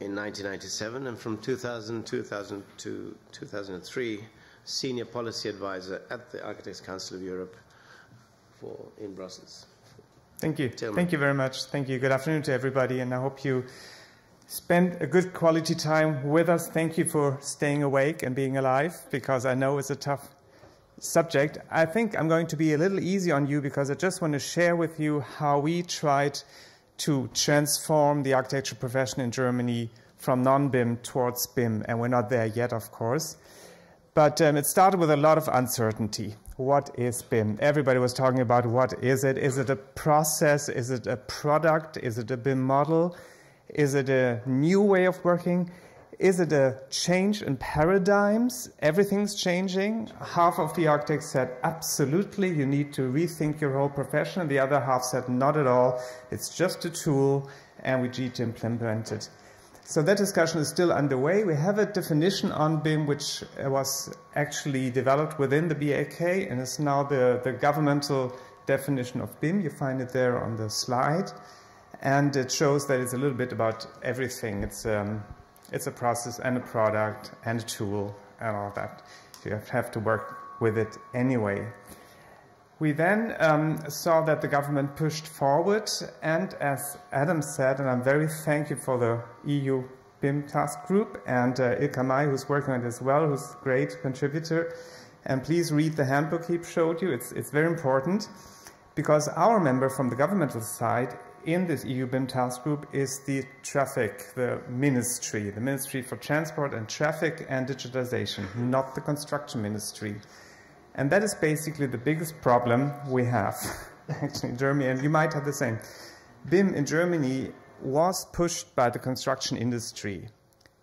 in 1997, and from 2000 to 2003, Senior Policy Advisor at the Architects Council of Europe in Brussels. Thank you. Tillman. Thank you very much. Thank you. Good afternoon to everybody, and I hope you spend a good quality time with us. Thank you for staying awake and being alive, because I know it's a tough subject. I think I'm going to be a little easy on you because I just want to share with you how we tried to transform the architecture profession in Germany from non-BIM towards BIM, and we're not there yet, of course. But it started with a lot of uncertainty. What is BIM? Everybody was talking about what is it? Is it a process? Is it a product? Is it a BIM model? Is it a new way of working? Is it a change in paradigms? Everything's changing. Half of the architects said, absolutely, you need to rethink your whole profession. And the other half said, not at all. It's just a tool, and we need to implement it. So that discussion is still underway. We have a definition on BIM, which was actually developed within the BAK, and is now the governmental definition of BIM. You find it there on the slide. And it shows that it's a little bit about everything. It's a process and a product and a tool and all that. You have to work with it anyway. We then saw that the government pushed forward, and as Adam said, and I'm very thankful for the EU BIM task group, and Ilka May, who's working on it as well, who's a great contributor. And please read the handbook he showed you. It's very important, because our member from the governmental side in this EU BIM task group is the Ministry for Transport and Traffic and Digitalization, not the Construction Ministry. And that is basically the biggest problem we have actually in Germany, and you might have the same. BIM in Germany was pushed by the construction industry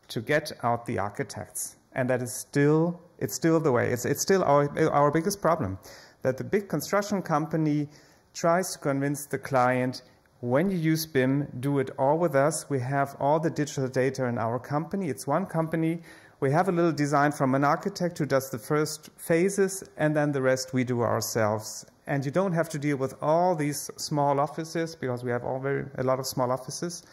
to get out the architects, and that is still the way. It's still our biggest problem, that the big construction company tries to convince the client, when you use BIM, do it all with us. We have all the digital data in our company. It's one company. We have a little design from an architect who does the first phases, and then the rest we do ourselves. And you don't have to deal with all these small offices, because we have a lot of small offices.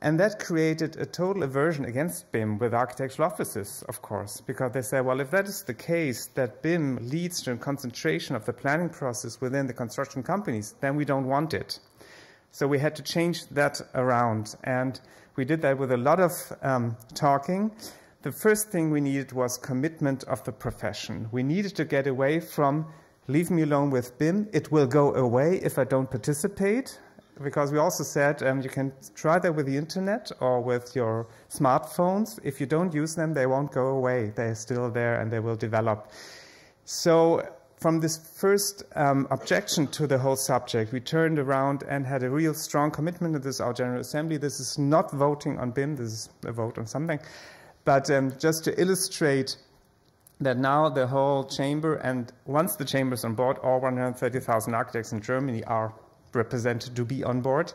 And that created a total aversion against BIM with architectural offices, of course, because they say, well, if that is the case, that BIM leads to a concentration of the planning process within the construction companies, then we don't want it. So we had to change that around, and we did that with a lot of talking. The first thing we needed was commitment of the profession. We needed to get away from, leave me alone with BIM, it will go away if I don't participate. Because we also said you can try that with the internet or with your smartphones. If you don't use them, they won't go away. They're still there and they will develop. So from this first objection to the whole subject, we turned around and had a real strong commitment to this, our General Assembly. This is not voting on BIM. This is a vote on something. But just to illustrate that now the whole chamber, and once the chamber is on board, all 130,000 architects in Germany are represented to be on board.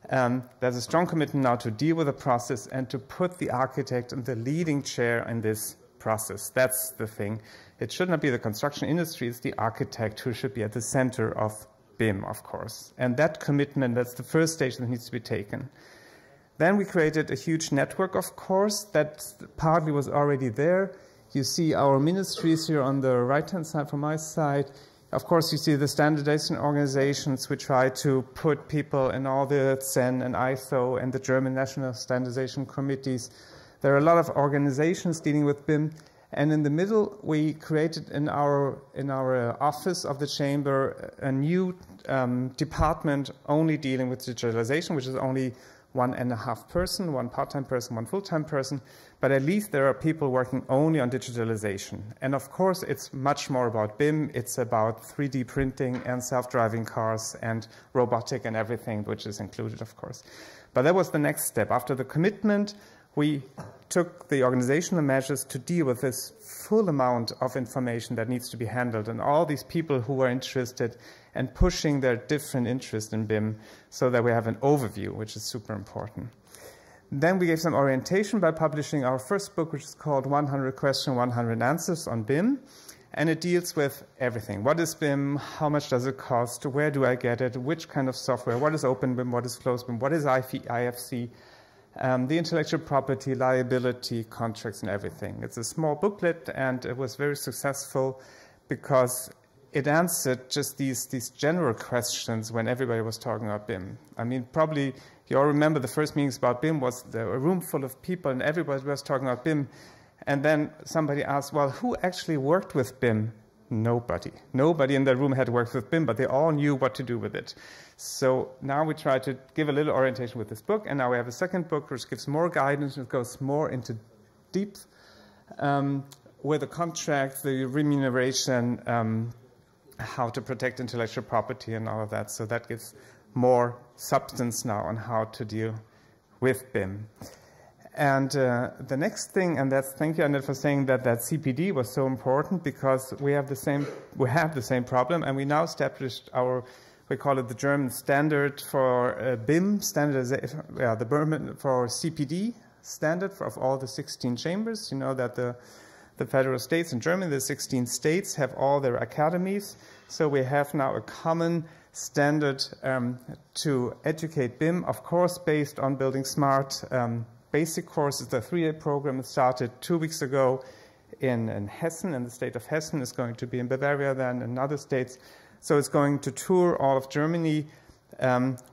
There's a strong commitment now to deal with the process and to put the architect in the leading chair in this process. That's the thing. It should not be the construction industry, it's the architect who should be at the center of BIM, of course. And that commitment, that's the first stage that needs to be taken. Then we created a huge network, of course, that partly was already there. You see our ministries here on the right-hand side from my side. Of course, you see the standardization organizations. We try to put people in all the CEN and ISO and the German National Standardization Committees. There are a lot of organizations dealing with BIM. And in the middle, we created in our office of the chamber a new department only dealing with digitalization, which is only 1.5 person, 1 part-time person, 1 full-time person. But at least there are people working only on digitalization. And of course, it's much more about BIM. It's about 3D printing and self-driving cars and robotic and everything, which is included, of course. But that was the next step. After the commitment, we took the organizational measures to deal with this full amount of information that needs to be handled and all these people who were interested and pushing their different interests in BIM so that we have an overview, which is super important. Then we gave some orientation by publishing our first book, which is called 100 Questions, 100 Answers on BIM. And it deals with everything. What is BIM? How much does it cost? Where do I get it? Which kind of software? What is open BIM? What is closed BIM? What is IFC? The intellectual property, liability, contracts, and everything. It's a small booklet, and it was very successful because it answered just these general questions when everybody was talking about BIM. I mean, probably you all remember the first meetings about BIM was a room full of people, and everybody was talking about BIM. And then somebody asked, well, who actually worked with BIM? Nobody. Nobody in the room had worked with BIM, but they all knew what to do with it. So now we try to give a little orientation with this book, and now we have a second book which gives more guidance and goes more into deep with the contract, the remuneration, how to protect intellectual property and all of that. So that gives more substance now on how to deal with BIM. And the next thing, and that's, thank you, Annette, for saying that CPD was so important because we have the same problem, and we now established we call it the German standard for BIM, the German for CPD standard of all the 16 chambers. You know that the federal states in Germany, the 16 states, have all their academies. So we have now a common standard to educate BIM, of course, based on Building Smart basic courses. The 3-day program started 2 weeks ago in Hessen, and the state of Hessen is going to be in Bavaria then, and other states. So it's going to tour all of Germany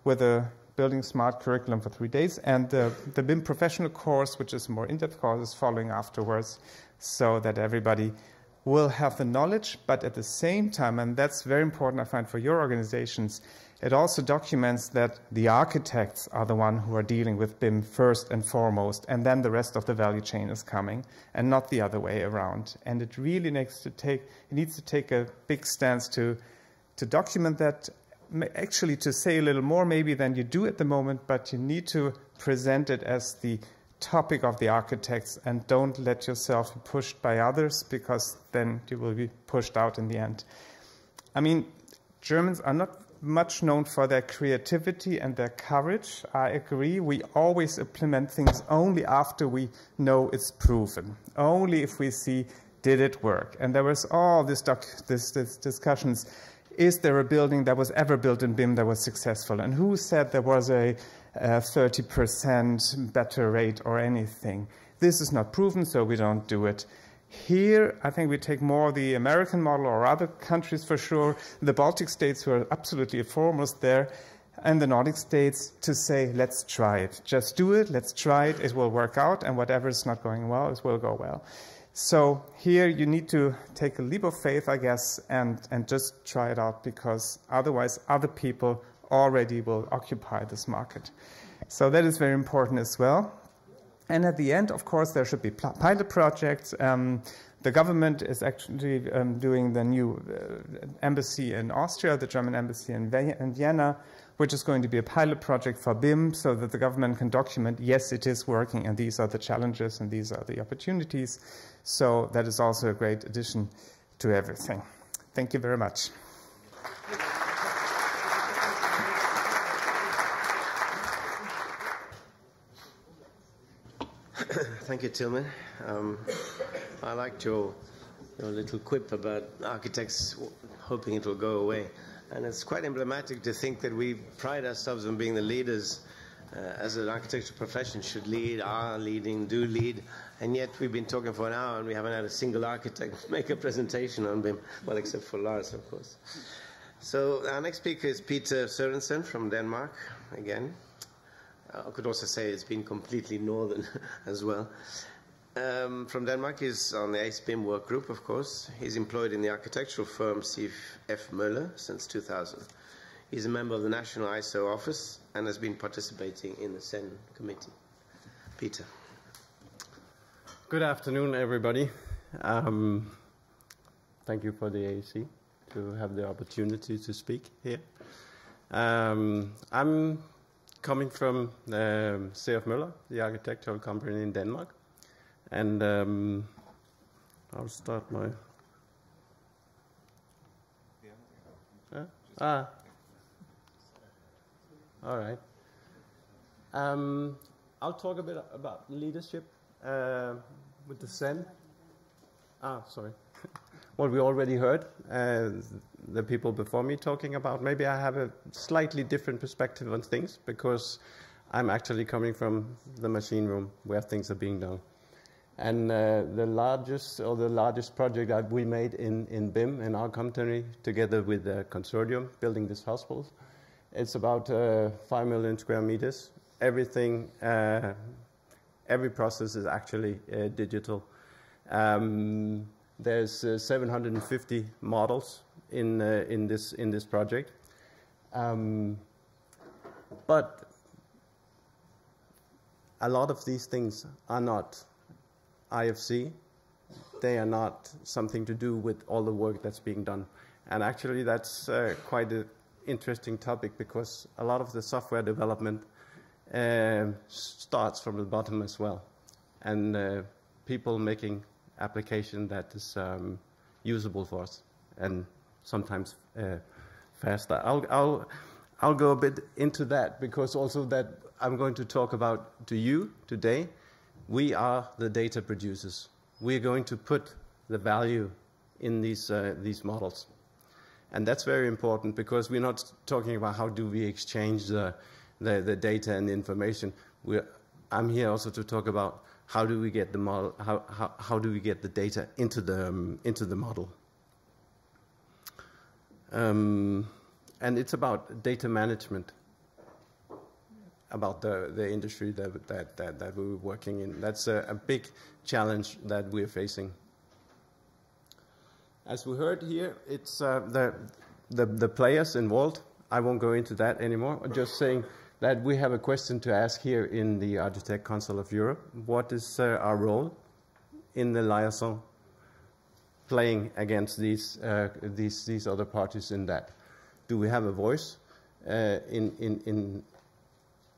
with a Building Smart curriculum for 3 days. And the BIM professional course, which is a more in-depth course, is following afterwards so that everybody will have the knowledge. But at the same time, and that's very important, I find, for your organizations, it also documents that the architects are the one who are dealing with BIM first and foremost, and then the rest of the value chain is coming, and not the other way around. And it really needs to take a big stance to document that, actually to say a little more maybe than you do at the moment, but you need to present it as the topic of the architects and don't let yourself be pushed by others, because then you will be pushed out in the end. I mean, Germans are not much known for their creativity and their courage. I agree. We always implement things only after we know it's proven, only if we see, did it work? And there was all this discussions. Is there a building that was ever built in BIM that was successful? And who said there was a 30% better rate or anything. This is not proven, so we don't do it. Here, I think we take more the American model, or other countries for sure, the Baltic states who are absolutely foremost there, and the Nordic states, to say, let's try it. Just do it, let's try it, it will work out, and whatever is not going well, it will go well. So here you need to take a leap of faith, I guess, and just try it out, because otherwise other people already will occupy this market. So that is very important as well. And at the end, of course, there should be pilot projects. The government is actually doing the new embassy in Austria, the German embassy in Vienna, which is going to be a pilot project for BIM, so that the government can document, yes, it is working, and these are the challenges, and these are the opportunities. So that is also a great addition to everything. Thank you very much. Thank you, Tillman. I liked your little quip about architects hoping it will go away. And it's quite emblematic to think that we pride ourselves on being the leaders as an architectural profession, should lead, are leading, do lead. And yet we've been talking for an hour and we haven't had a single architect make a presentation on BIM, well, except for Lars, of course. So our next speaker is Peter Sørensen from Denmark, again. I could also say it's been completely northern as well. From Denmark, he's on the ACE BIM work group, of course. He's employed in the architectural firm C.F. Møller since 2000. He's a member of the National ISO office and has been participating in the CEN committee. Peter. Good afternoon, everybody. Thank you for the AEC to have the opportunity to speak here. I'm coming from C.F. Møller, the architectural company in Denmark. And I'll start my... All right. I'll talk a bit about leadership with the CEN. Sorry. What we already heard, the people before me talking about. Maybe I have a slightly different perspective on things, because I'm actually coming from the machine room where things are being done. And the largest project that we made in BIM in our company, together with the consortium building this hospital, it's about 5 million square meters. Everything, every process is actually digital. There's 750 models in this project, but a lot of these things are not IFC. They are not something to do with all the work that's being done. And actually that's quite an interesting topic, because a lot of the software development starts from the bottom as well. And people making application that is usable for us, and sometimes faster. I'll go a bit into that, because also that I'm going to talk about to you today. We are the data producers. We're going to put the value in these models. And that's very important, because we're not talking about how do we exchange the data and the information. I'm here also to talk about how do we get the model, how do we get the data into the model. And it's about data management, about the industry that we're working in. That's a big challenge that we're facing. As we heard here, it's the players involved. I won't go into that anymore. I'm just saying that we have a question to ask here in the Architect Council of Europe. What is our role in the liaison, playing against these other parties in that? Do we have a voice in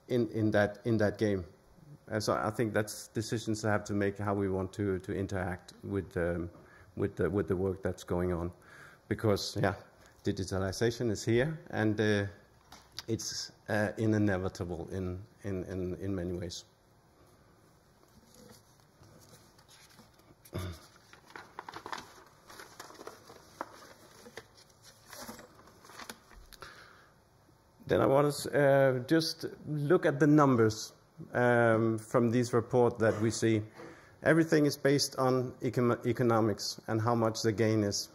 that game? And so I think that's decisions I have to make, how we want to interact with the work that's going on, because digitalization is here, and it's inevitable in many ways. Then I want to just look at the numbers from this report that we see. Everything is based on economics and how much the gain is.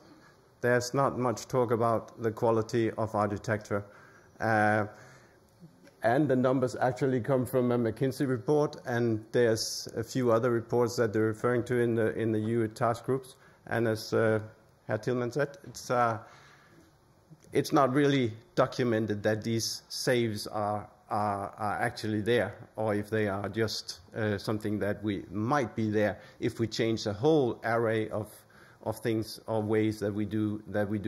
There's not much talk about the quality of architecture. And the numbers actually come from a McKinsey report, and there's a few other reports that they're referring to in the EU task groups. And as Herr Tillman said, it's not really documented that these saves are actually there, or if they are just something that we might be there if we change the whole array of things or ways that we do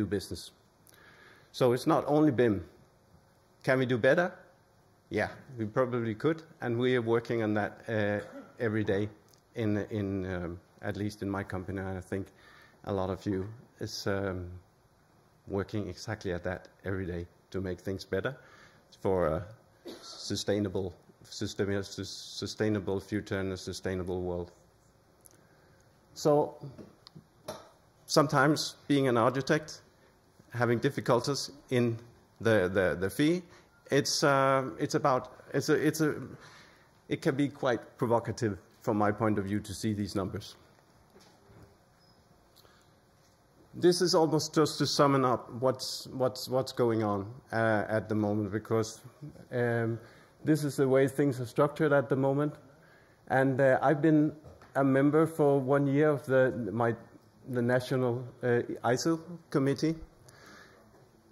business. So it's not only BIM. Can we do better? Yeah, we probably could, and we are working on that every day. At least in my company, I think a lot of you is working exactly at that every day to make things better for a sustainable future and a sustainable world. So sometimes being an architect, having difficulties in the fee, it can be quite provocative from my point of view to see these numbers. This is almost just to sum up what's going on at the moment, because this is the way things are structured at the moment. And I've been a member for 1 year of the national ISO committee.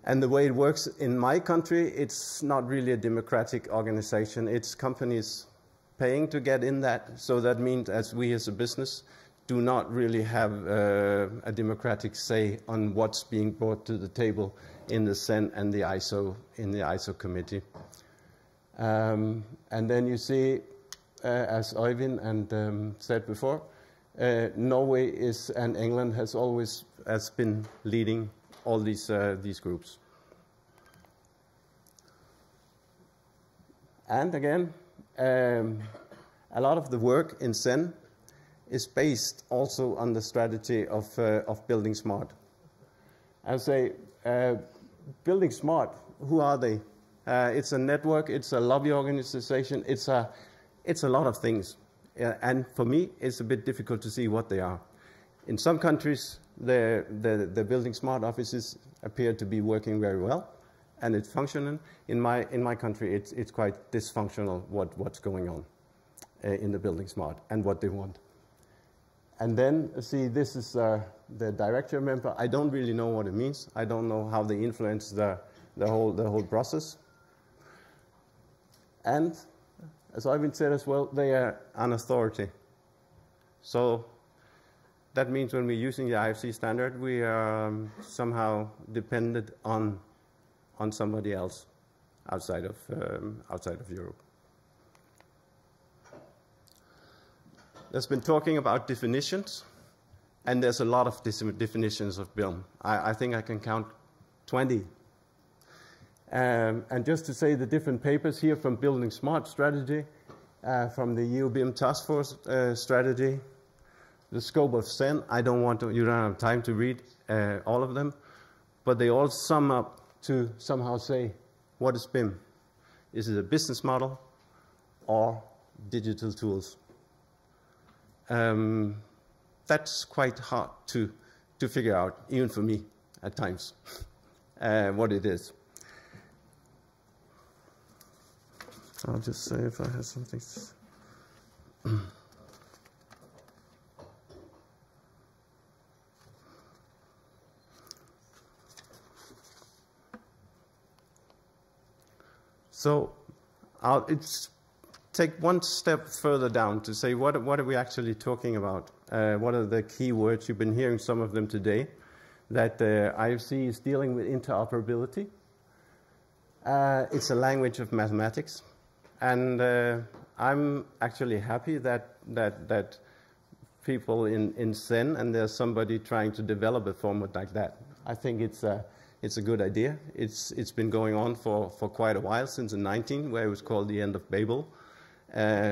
And the way it works in my country, it's not really a democratic organization. It's companies paying to get in that. So that means as we as a business do not really have a democratic say on what's being brought to the table in the CEN and the ISO committee. And then you see, as Øyvind and said before, Norway and England has been leading all these groups. And again, a lot of the work in CEN is based also on the strategy of Building Smart. I say, Building Smart, who are they? It's a network, it's a lobby organization, it's a lot of things. And for me, it's a bit difficult to see what they are. In some countries, the Building Smart offices appear to be working very well, and it's functioning. In my country, it's quite dysfunctional what's going on in the Building Smart and what they want. And then, see, this is the director member. I don't really know what it means. I don't know how they influence the whole process. And, as Øyvind said as well, they are an authority. So that means when we're using the IFC standard, we are somehow dependent on somebody else outside of Europe. There's been talking about definitions, and there's a lot of definitions of BIM. I think I can count 20. And just to say the different papers here from Building Smart strategy, from the EU BIM Task Force strategy, the scope of CEN, you don't have time to read all of them, but they all sum up to somehow say, what is BIM? Is it a business model or digital tools? That's quite hard to figure out, even for me at times, what it is. I'll just say if I have something. So I'll take one step further down to say what are we actually talking about? What are the key words? You've been hearing some of them today. That IFC is dealing with interoperability. It's a language of mathematics. And I'm actually happy that people in CEN, and there's somebody trying to develop a format like that. I think it's a good idea. It's been going on for quite a while, since the 19, where it was called the end of Babel,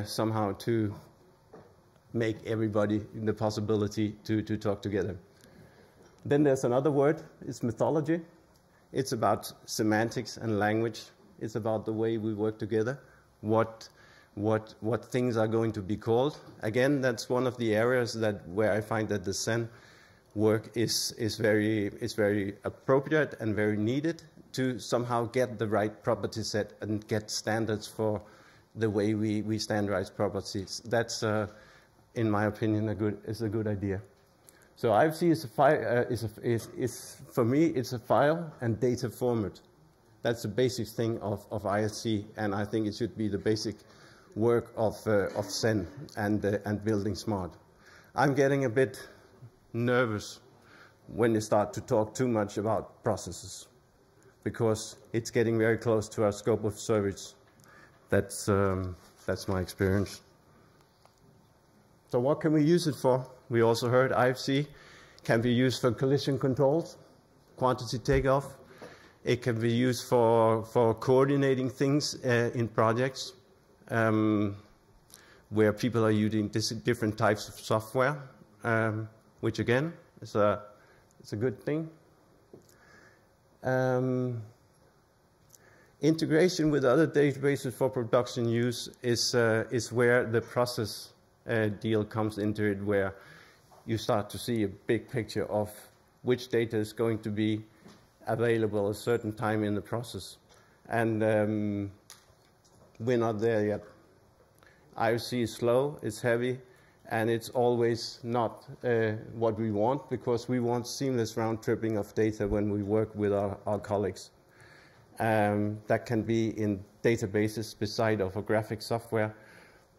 somehow to make everybody the possibility to talk together. Then there's another word, it's mythology. It's about semantics and language It's about the way we work together, what things are going to be called. Again, that's one of the areas where I find that the Zen work is very appropriate and very needed to somehow get the right property set and get standards for the way we standardize properties. That's, in my opinion, is a good idea. So IFC is for me, it's a file and data format. That's the basic thing of IFC, and I think it should be the basic work of Zen and building smart. I'm getting a bit nervous when you start to talk too much about processes, because it's getting very close to our scope of service. That's my experience. So what can we use it for? We also heard IFC can be used for collision controls, quantity takeoff. It can be used for coordinating things in projects where people are using different types of software, which again is a good thing. Integration with other databases for production use is where the process deal comes into it, where you start to see a big picture of which data is going to be available at a certain time in the process. And we're not there yet. IFC is slow, it's heavy, and it's always not what we want, because we want seamless round-tripping of data when we work with our colleagues. That can be in databases beside of a graphic software,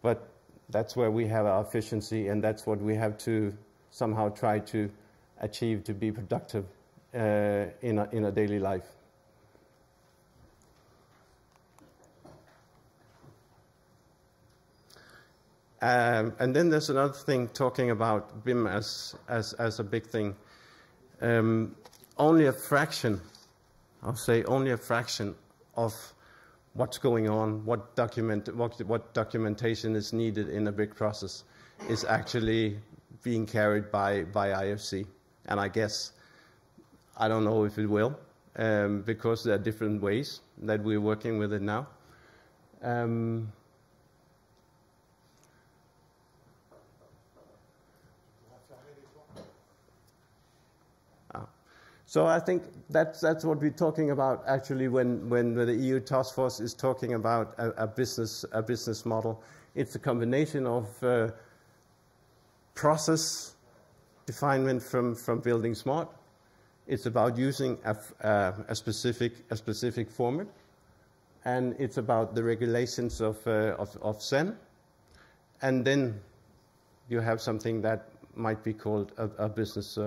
but that's where we have our efficiency, and that's what we have to somehow try to achieve to be productive in a daily life. And then there's another thing talking about BIM as a big thing. Only a fraction, I'll say only a fraction of what's going on, what documentation is needed in a big process is actually being carried by IFC. And I guess, I don't know if it will, because there are different ways that we're working with it now. So I think that's what we're talking about actually when the EU task force is talking about a business model. It's a combination of process definement from building smart. It's about using a specific format, and it's about the regulations of Zen, and then you have something that might be called a business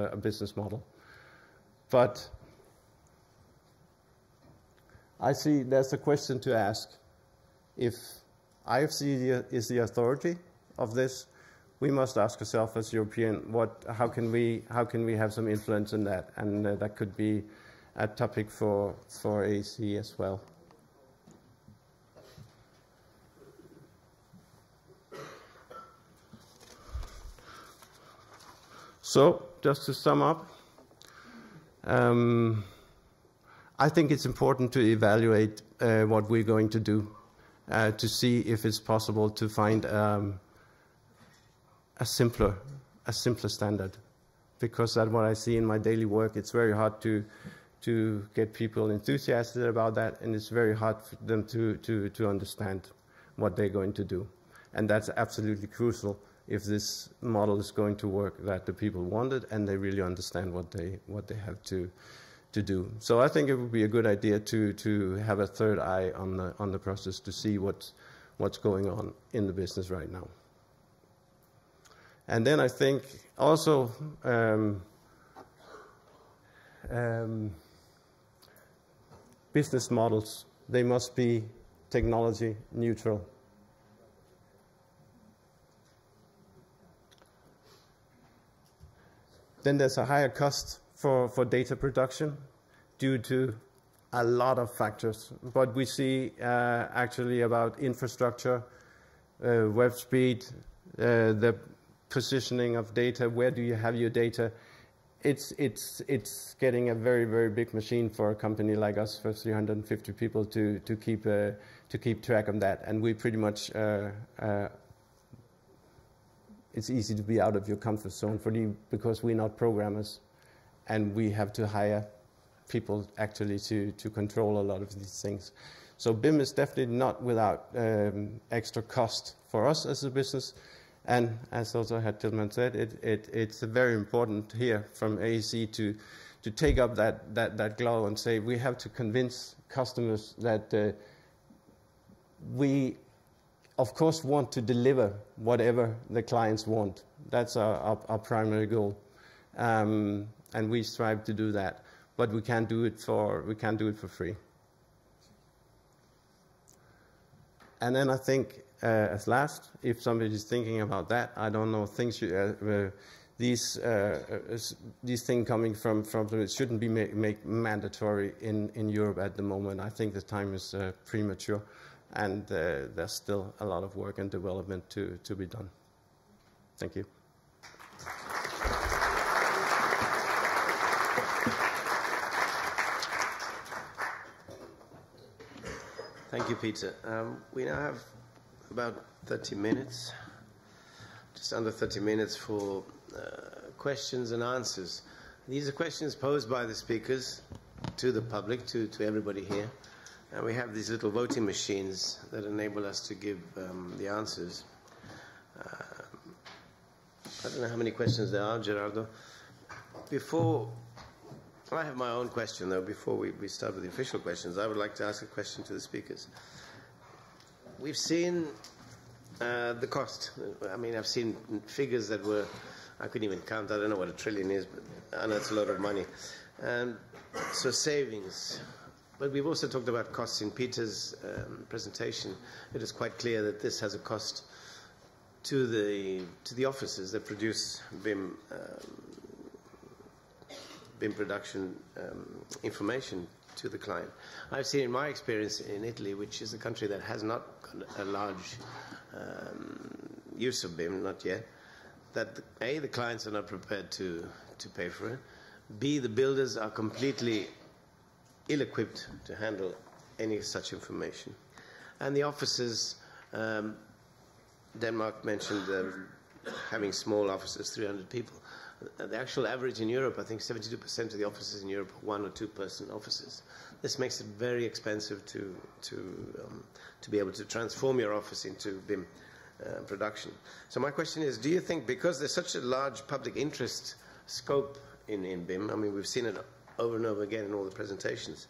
model. But I see there's a question to ask. If IFC is the authority of this, we must ask ourselves as European, how can we have some influence in that? And that could be a topic for AC as well. So, just to sum up, I think it's important to evaluate what we're going to do to see if it's possible to find a simpler standard, because that's what I see in my daily work. It's very hard to get people enthusiastic about that, and it's very hard for them to understand what they're going to do, and that's absolutely crucial if this model is going to work, that the people want it and they really understand what they have to do. So I think it would be a good idea to have a third eye on the process to see what's going on in the business right now. And then I think also business models, they must be technology neutral. Then there's a higher cost for data production due to a lot of factors. But we see actually about infrastructure, web speed, the positioning of data, where do you have your data, it's getting a very, very big machine for a company like us, for 350 people, to keep track of that. And we pretty much it's easy to be out of your comfort zone because we're not programmers, and we have to hire people actually to control a lot of these things. So BIM is definitely not without extra cost for us as a business. And as also had TILLMAN said, it's very important here from AEC to take up that glove and say we have to convince customers that we, of course, want to deliver whatever the clients want. That's our primary goal, and we strive to do that. But we can't do it for free. And then I think, as last, if somebody is thinking about that, I don't know, these things coming from it shouldn't be make mandatory in Europe at the moment. I think the time is premature, and there's still a lot of work and development to be done. Thank you. Thank you, Peter. We now have about 30 minutes, just under 30 minutes for questions and answers. These are questions posed by the speakers to the public, to everybody here. And we have these little voting machines that enable us to give the answers. I don't know how many questions there are, Gerardo. I have my own question, though. Before we start with the official questions, I would like to ask a question to the speakers. We've seen the cost. I mean, I've seen figures that were, I couldn't even count. I don't know what $1 trillion is, but I know it's a lot of money. So savings. But we've also talked about costs in Peter's presentation. It is quite clear that this has a cost to the offices that produce BIM production information to the client. I've seen in my experience in Italy, which is a country that has not got a large use of BIM, not yet, that A, the clients are not prepared to pay for it, B, the builders are completely ill-equipped to handle any such information. And the offices, Denmark mentioned having small offices, 300 people. The actual average in Europe, I think 72% of the offices in Europe are 1- or 2-person offices. This makes it very expensive to be able to transform your office into BIM production. So my question is, do you think, because there's such a large public interest scope in BIM, I mean, we've seen it over and over again in all the presentations,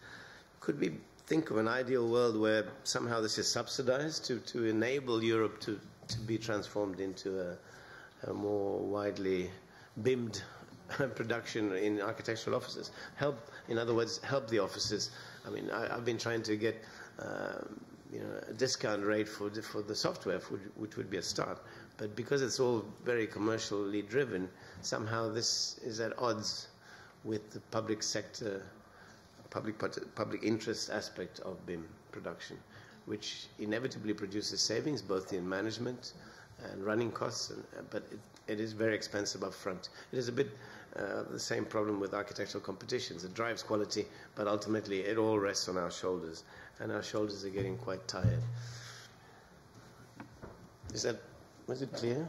could we think of an ideal world where somehow this is subsidized to enable Europe to be transformed into a more widely BIMmed production in architectural offices? In other words, help the offices. I mean, I've been trying to get a discount rate for the software, which would be a start. But because it's all very commercially driven, somehow this is at odds with the public sector, public interest aspect of BIM production, which inevitably produces savings both in management and running costs, but it is very expensive up front. It is a bit the same problem with architectural competitions. It drives quality, but ultimately it all rests on our shoulders, and our shoulders are getting quite tired. Was it clear?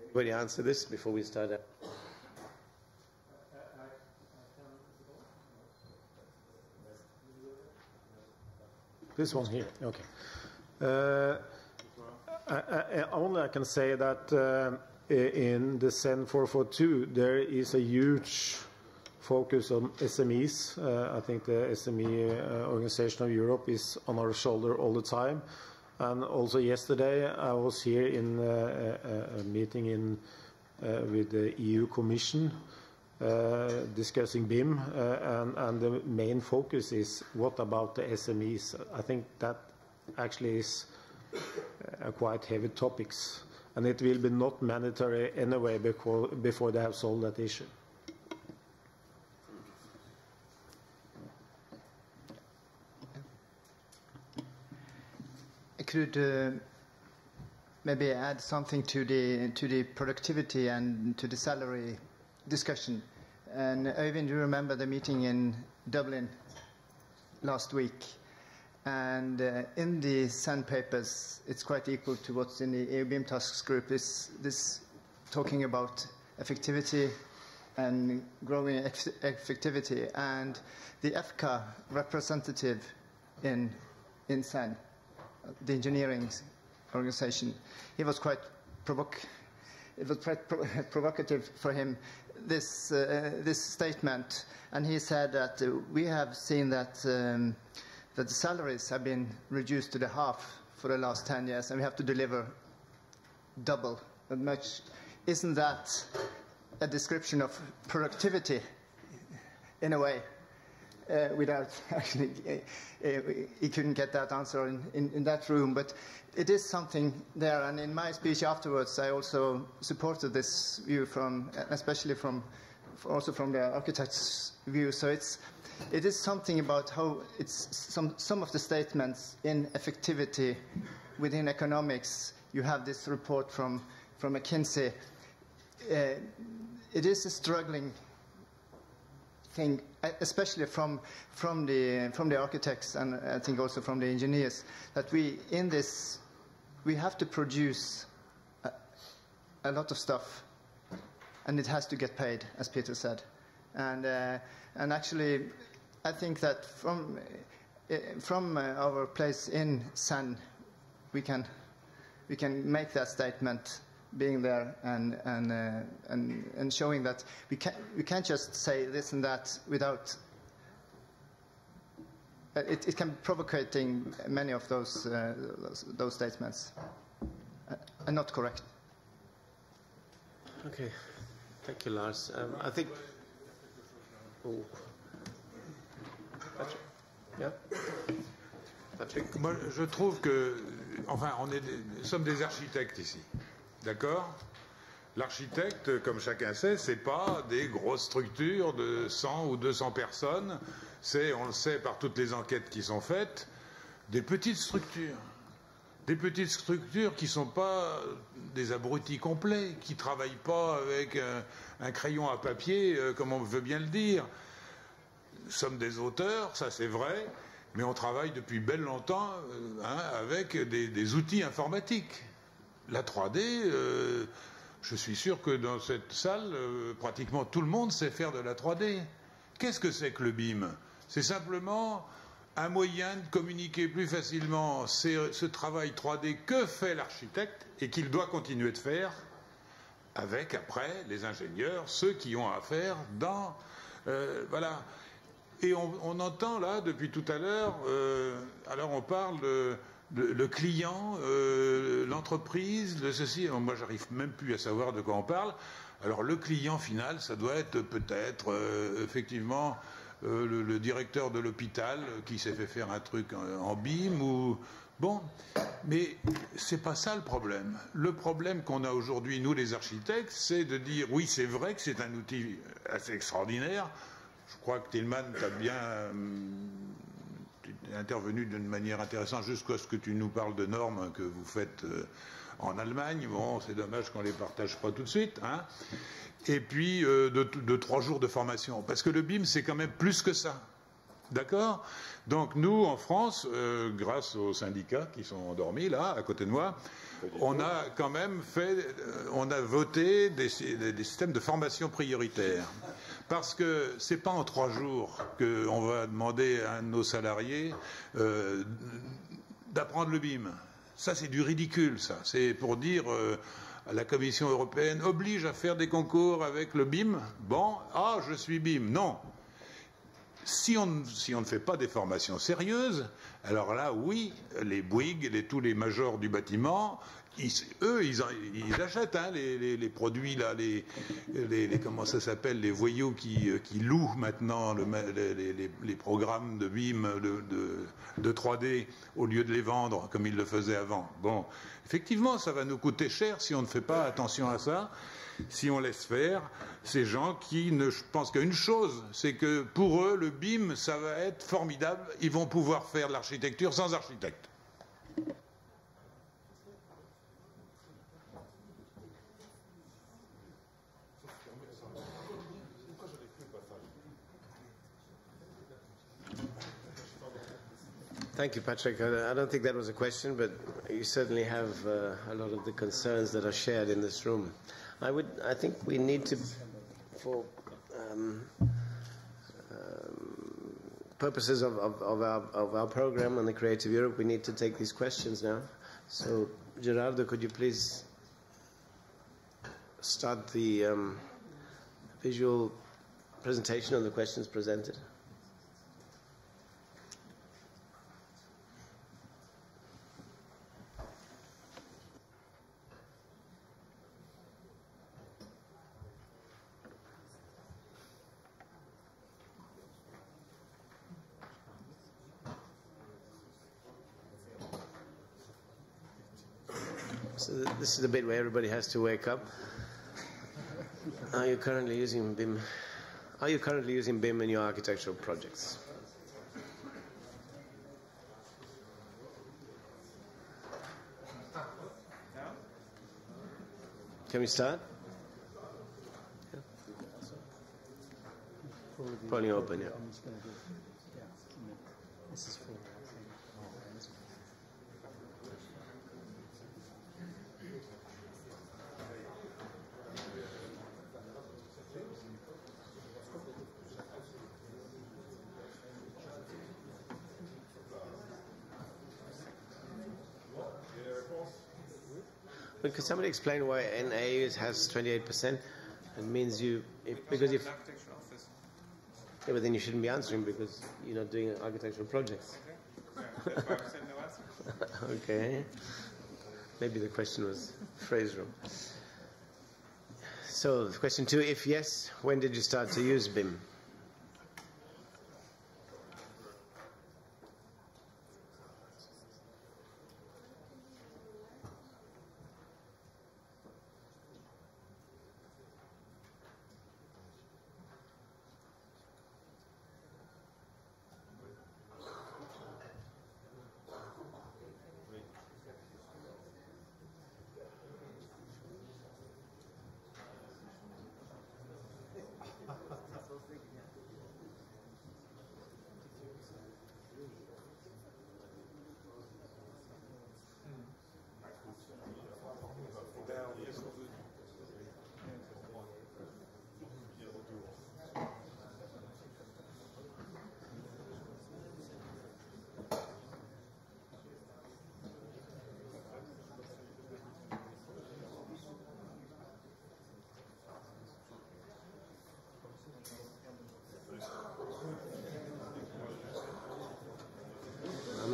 Anybody answer this before we start out? This one here, okay. I can say that in the CEN 442 there is a huge focus on SMEs. I think the SME Organization of Europe is on our shoulder all the time. And also yesterday I was here in a meeting with the EU Commission discussing BIM, and the main focus is what about the SMEs. I think that actually is a quite heavy topics, and it will be not mandatory anyway before they have solved that issue. I could maybe add something to the productivity and to the salary discussion. And Øyvind, you remember the meeting in Dublin last week. And in the SAN papers, it's quite equal to what's in the EU BIM tasks group, is this talking about effectivity and growing effectivity. And the FK representative in SAN, the engineering organization, he was quite provocative for him, this statement. And he said that we have seen that that the salaries have been reduced to the half for the last 10 years, and we have to deliver double that much. Isn't that a description of productivity, in a way? Without actually, he couldn't get that answer in that room, but it is something there. And in my speech afterwards, I also supported this view especially from the architect's view. So it is something about how it's some of the statements in effectivity within economics. You have this report from McKinsey. It is a struggling thing, especially from the architects, and I think also from the engineers, that we have to produce a lot of stuff, and it has to get paid, as Peter said. And actually, I think that from our place in SAN, we can make that statement, being there and showing that we can't just say this and that without. It can be provocating many of those statements, and not correct. Okay, thank you, Lars. I think. Oh. Patrick. Yeah. Patrick. Moi, je trouve que, enfin, nous sommes des architectes ici, d'accord? L'architecte, comme chacun sait, c'est pas des grosses structures de 100 ou 200 personnes. C'est, on le sait par toutes les enquêtes qui sont faites, des petites structures. Des petites structures qui ne sont pas des abrutis complets, qui ne travaillent pas avec un crayon à papier, comme on veut bien le dire. Nous sommes des auteurs, ça c'est vrai, mais on travaille depuis bel longtemps avec des outils informatiques. La 3D, je suis sûr que dans cette salle, pratiquement tout le monde sait faire de la 3D. Qu'est-ce que c'est que le BIM? C'est simplement un moyen de communiquer plus facilement ce travail 3D que fait l'architecte et qu'il doit continuer de faire avec, après, les ingénieurs, ceux qui ont à faire dans... voilà. Et on entend là, depuis tout à l'heure, alors on parle le client, l'entreprise, le ceci. Moi, j'arrive même plus à savoir de quoi on parle. Alors, le client final, ça doit être peut-être, effectivement... le directeur de l'hôpital qui s'est fait faire un truc en BIM ou... Bon, mais c'est pas ça le problème. Le problème qu'on a aujourd'hui, nous les architectes, c'est de dire, oui, c'est vrai que c'est un outil assez extraordinaire. Je crois que Tillman t'a bien intervenu d'une manière intéressante jusqu'à ce que tu nous parles de normes que vous faites en Allemagne. Bon, c'est dommage qu'on ne les partage pas tout de suite, hein. Et puis de 3 jours de formation. Parce que le BIM, c'est quand même plus que ça. D'accord? Donc nous, en France, grâce aux syndicats qui sont endormis, là, à côté de moi, on a quand même on a voté des systèmes de formation prioritaire. Parce que c'est pas en 3 jours qu'on va demander à nos salariés d'apprendre le BIM. Ça, c'est du ridicule, ça. C'est pour dire... la Commission européenne oblige à faire des concours avec le BIM. Bon, je suis BIM. Non. Si on ne fait pas des formations sérieuses, alors là, oui, les Bouygues, tous les majors du bâtiment, ils achètent les produits, là, comment ça s'appelle, les voyous qui louent maintenant les programmes de BIM, de 3D, au lieu de les vendre comme ils le faisaient avant. Bon, effectivement, ça va nous coûter cher si on ne fait pas attention à ça, si on laisse faire ces gens qui ne pensent qu'une chose, c'est que pour eux, le BIM, ça va être formidable, ils vont pouvoir faire de l'architecture sans architecte. Thank you, Patrick. I don't think that was a question, but you certainly have a lot of the concerns that are shared in this room. I think we need to, for purposes of our program on the Creative Europe, we need to take these questions now. So, Gerardo, could you please start the visual presentation of the questions presented? So this is the bit where everybody has to wake up. Are you currently using BIM? Are you currently using BIM in your architectural projects? Can we start? Yeah. Probably open, yeah. This is for But could somebody explain why NA has 28%? It means because you. Yeah, but then you shouldn't be answering because you're not doing architectural projects. Okay. That's why I said no answer. Okay. Maybe the question was phrased wrong. So, question 2, if yes, when did you start to use BIM?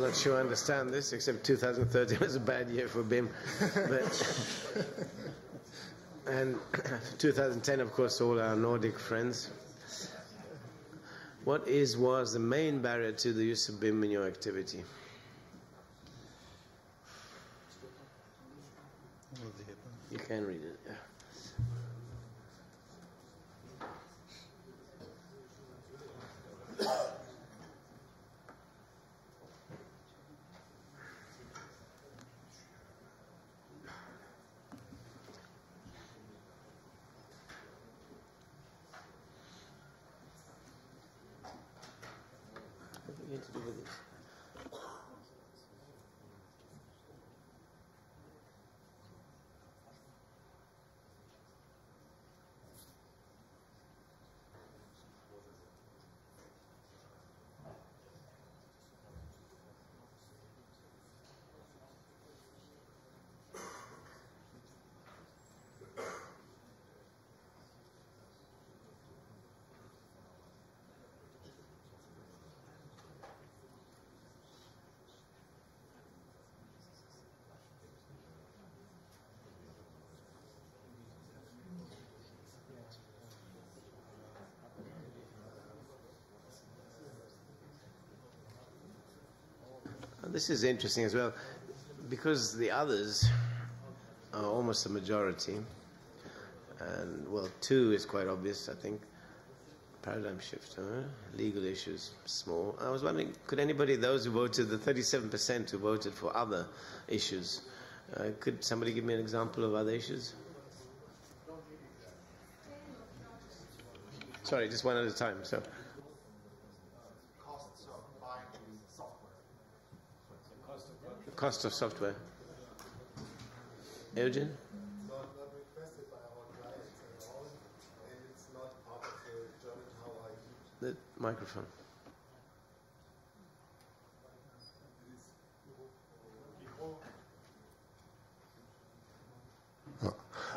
I'm not sure I understand this, except 2013 was a bad year for BIM. And 2010, of course, all our Nordic friends. What was the main barrier to the use of BIM in your activity? You can read it, yeah. To do with this. This is interesting as well, because the others are almost the majority, and well, 2 is quite obvious, I think. Paradigm shift, legal issues, small. I was wondering, could anybody, those who voted, the 37% who voted for other issues, could somebody give me an example of other issues? Sorry, just one at a time. So. Costs of buying software. cost of software. Eugen? Not requested by our clients at all, and it's not part of the German how I keep. The microphone.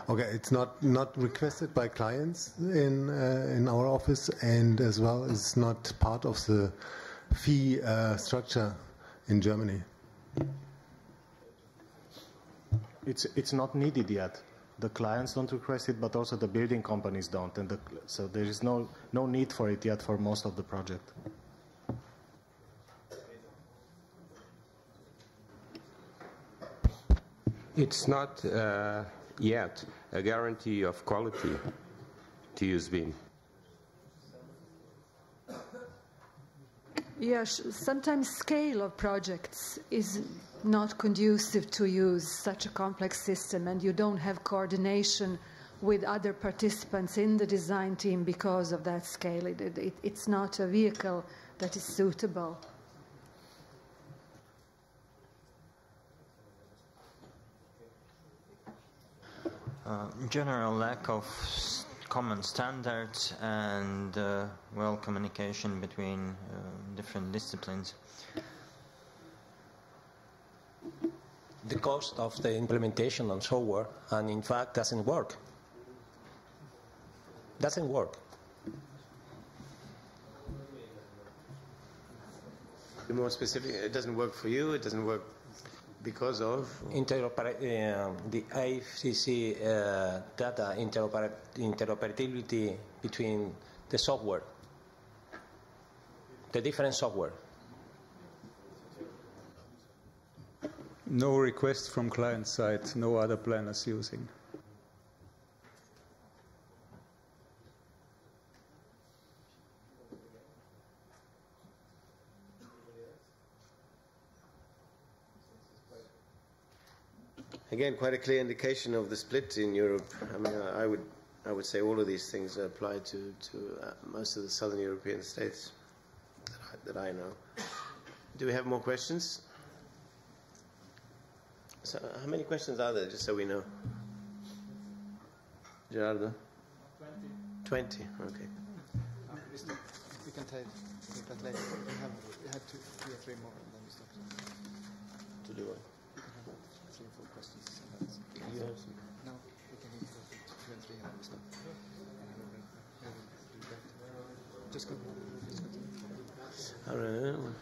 Okay, it's not requested by clients in our office, and as well it's not part of the fee structure in Germany. It's not needed yet. The clients don't request it, but also the building companies don't, and so there is no need for it yet for most of the project. It's not yet a guarantee of quality to use BIM. Yes, sometimes scale of projects is not conducive to use such a complex system, and you don't have coordination with other participants in the design team because of that scale. It's not a vehicle that is suitable. General lack of common standards and well communication between different disciplines. The cost of the implementation on software, and in fact doesn't work. Doesn't work. Be more specific. It doesn't work for you. It doesn't work because of the IFCC data interoperability between the software, the different software. No request from client side, no other planners using. Again, quite a clear indication of the split in Europe. I mean, I would say all of these things apply to most of the southern European states that I know. Do we have more questions? So, how many questions are there, just so we know? Gerardo? 20. Okay. We can take that later. We have two or three more, and then we stop. To do what? We can have 3 or 4 questions. You have some? No, we can go to 2 and 3 and then we stop. Just go. I don't know.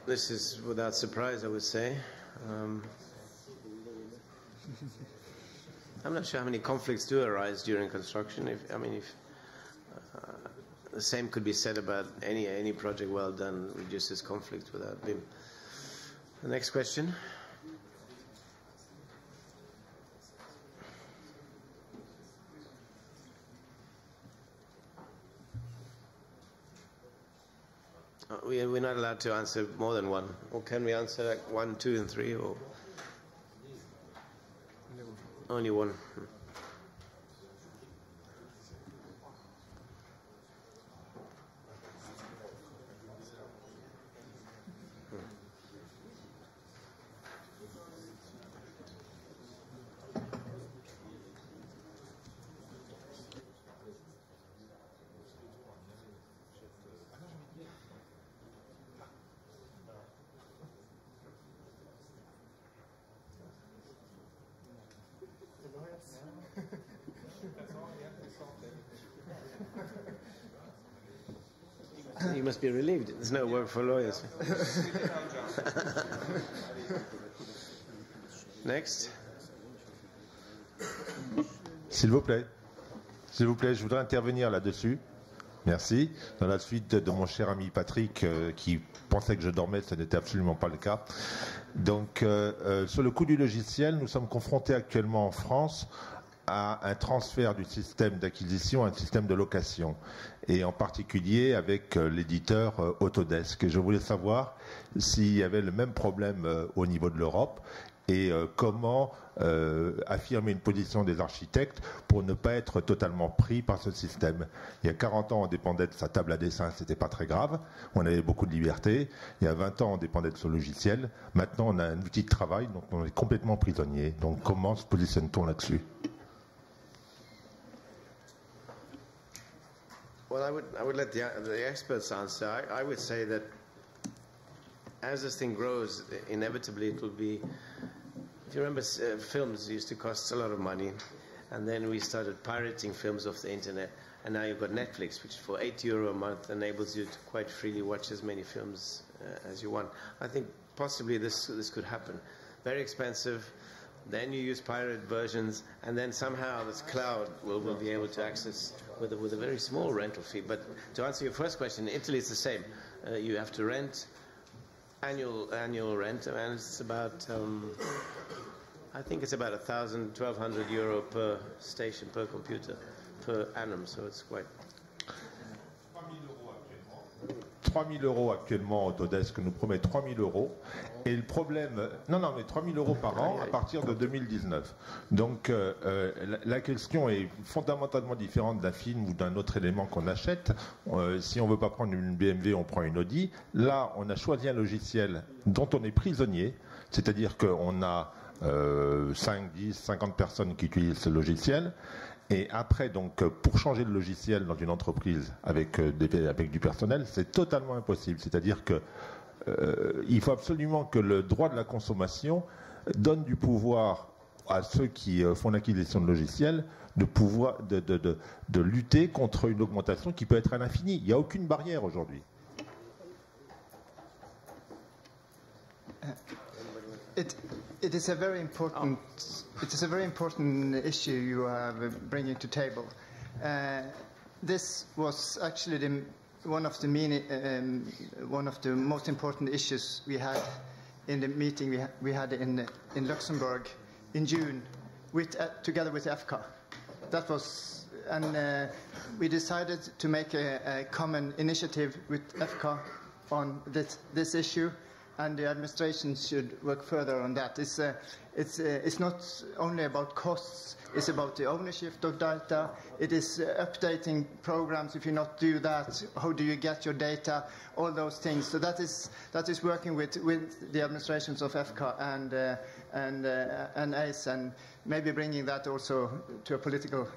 This is without surprise, I would say. I'm not sure how many conflicts do arise during construction. If the same could be said about any project well done reduces conflict without BIM. The next question. We're not allowed to answer more than one. Or can we answer like 1, 2, and 3? Or only one? you must be relieved. There's no work for lawyers. Next. S'il vous plaît, je voudrais intervenir là-dessus. Merci. Dans la suite de mon cher ami Patrick, qui pensait que je dormais, ce n'était absolument pas le cas. Donc, sur le coût du logiciel, nous sommes confrontés actuellement en France à un transfert du système d'acquisition à un système de location, et en particulier avec l'éditeur Autodesk. Et je voulais savoir s'il y avait le même problème au niveau de l'Europe, et comment affirmer une position des architectes pour ne pas être totalement pris par ce système. Il y a 40 ans, on dépendait de sa table à dessin, c'était pas très grave, on avait beaucoup de liberté. Il y a 20 ans, on dépendait de son logiciel. Maintenant, on a un outil de travail, donc on est complètement prisonnier. Donc comment se positionne-t-on là-dessus? Well, I would let the experts answer. I would say that as this thing grows, inevitably it will be. If you remember, films used to cost a lot of money, and then we started pirating films off the internet, and now you've got Netflix, which for €8 a month enables you to quite freely watch as many films as you want. I think possibly this could happen. Very expensive. Then you use pirate versions, and then somehow this cloud will be able to access with a very small rental fee. But to answer your first question, in Italy it's the same. You have to rent annual rent, and it's about I think it's about €1,000–1,200 per station, per computer, per annum. So it's quite. 3 000 € actuellement, Autodesk nous promet 3 000 €. Et le problème, mais 3 000 € par an à partir de 2019. Donc la question est fondamentalement différente d'un film ou d'un autre élément qu'on achète. Si on ne veut pas prendre une BMW, on prend une Audi. Là, on a choisi un logiciel dont on est prisonnier, c'est-à-dire qu'on a 5, 10, 50 personnes qui utilisent ce logiciel. Et après, donc, pour changer le logiciel dans une entreprise avec du personnel, c'est totalement impossible. C'est-à-dire que il faut absolument que le droit de la consommation donne du pouvoir à ceux qui font l'acquisition de logiciels de lutter contre une augmentation qui peut être à l'infini. Il n'y a aucune barrière aujourd'hui. It is a very important. It is a very important issue you are bringing to table. This was actually one of the most important issues we had in the meeting we had in Luxembourg in June, together with EFCA. That was, and we decided to make a common initiative with EFCA on this issue. And the administration should work further on that. It's not only about costs, it's about the ownership of data. It is updating programs. If you not do that, how do you get your data? All those things. So that is working with the administrations of EFCA and ACE, and maybe bringing that also to a political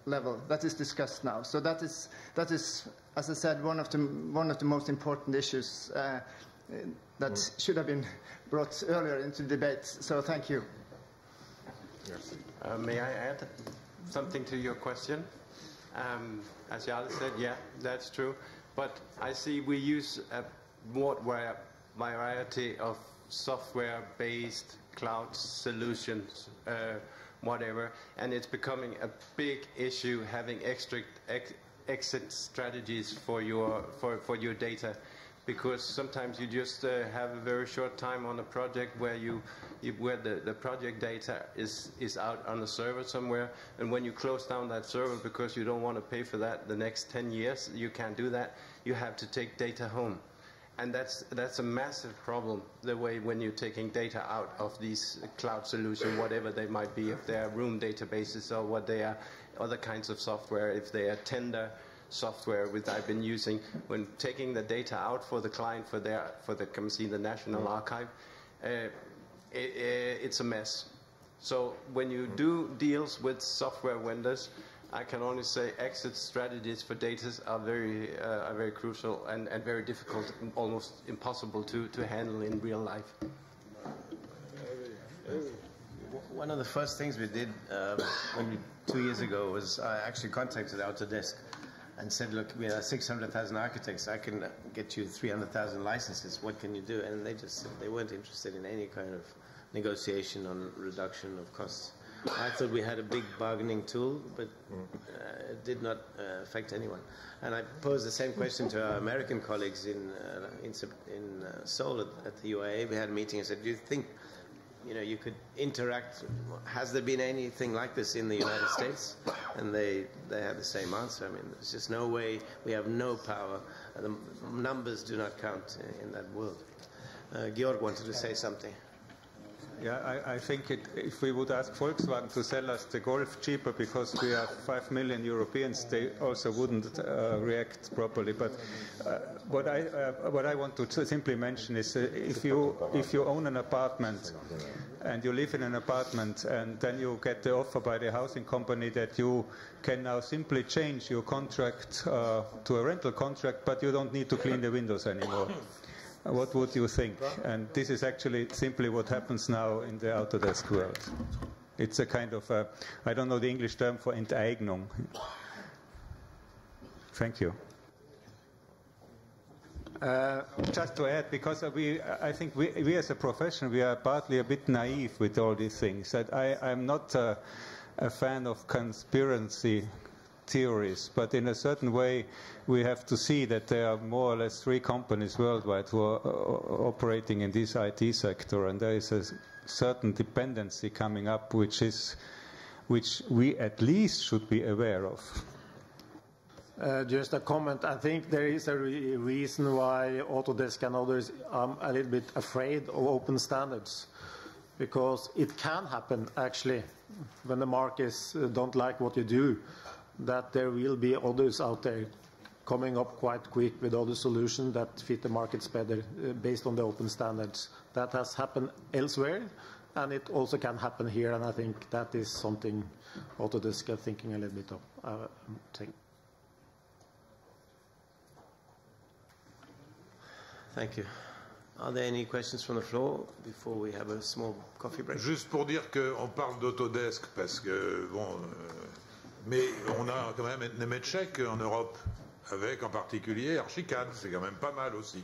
level. That is discussed now. So that is, as I said, one of the most important issues that should have been brought earlier into debate. So thank you. Yes. May I add something to your question? As Jarle said, yeah, that's true. But I see we use a wide variety of software-based cloud solutions, whatever, and it's becoming a big issue having exit strategies for your data. Because sometimes you just have a very short time on a project where where the project data is out on a server somewhere, and when you close down that server because you don't want to pay for that the next 10 years, you can't do that. You have to take data home, and that's a massive problem. The way when you're taking data out of these cloud solutions, whatever they might be, if they are room databases or what they are, other kinds of software, if they are tender software which I've been using, when taking the data out for the client for the National Archive, it's a mess. So when you do deals with software vendors, I can only say exit strategies for data are very crucial and very difficult, almost impossible to handle in real life. One of the first things we did 2 years ago was I actually contacted Autodesk and said, look, we are 600,000 architects, I can get you 300,000 licenses, what can you do? And they just said they weren't interested in any kind of negotiation on reduction of costs. I thought we had a big bargaining tool, but it did not affect anyone. And I posed the same question to our American colleagues in Seoul at the UIA. We had a meeting. I said, do you think you could interact? Has there been anything like this in the United States? And they had the same answer. I mean, there's just no way. We have no power. The numbers do not count in that world. Georg wanted to say something. Yeah, I think if we would ask Volkswagen to sell us the Golf cheaper because we have 5 million Europeans, they also wouldn't react properly. But what I want to simply mention is if you own an apartment and you live in an apartment and then you get the offer by the housing company that you can now simply change your contract to a rental contract, but you don't need to clean the windows anymore. What would you think? And this is actually simply what happens now in the Autodesk world. It's a kind of, I don't know the English term for Enteignung. Thank you. Just to add, because I think we as a profession, we are partly a bit naive with all these things. That I'm not a fan of conspiracy theories, but in a certain way we have to see that there are more or less 3 companies worldwide who are operating in this IT sector, and there is a certain dependency coming up which we at least should be aware of. Just a comment. I think there is a reason why Autodesk and others are a little bit afraid of open standards, because it can happen actually when the markets don't like what you do, that there will be others out there coming up quite quick with other solutions that fit the markets better based on the open standards. That has happened elsewhere, and it also can happen here, and I think that is something Autodesk are thinking a little bit of. Thank you. Are there any questions from the floor before we have a small coffee break? Juste pour dire qu'on parle d'Autodesk parce que, bon... mais on a quand même Nemetschek en Europe, avec en particulier Archicad, c'est quand même pas mal aussi.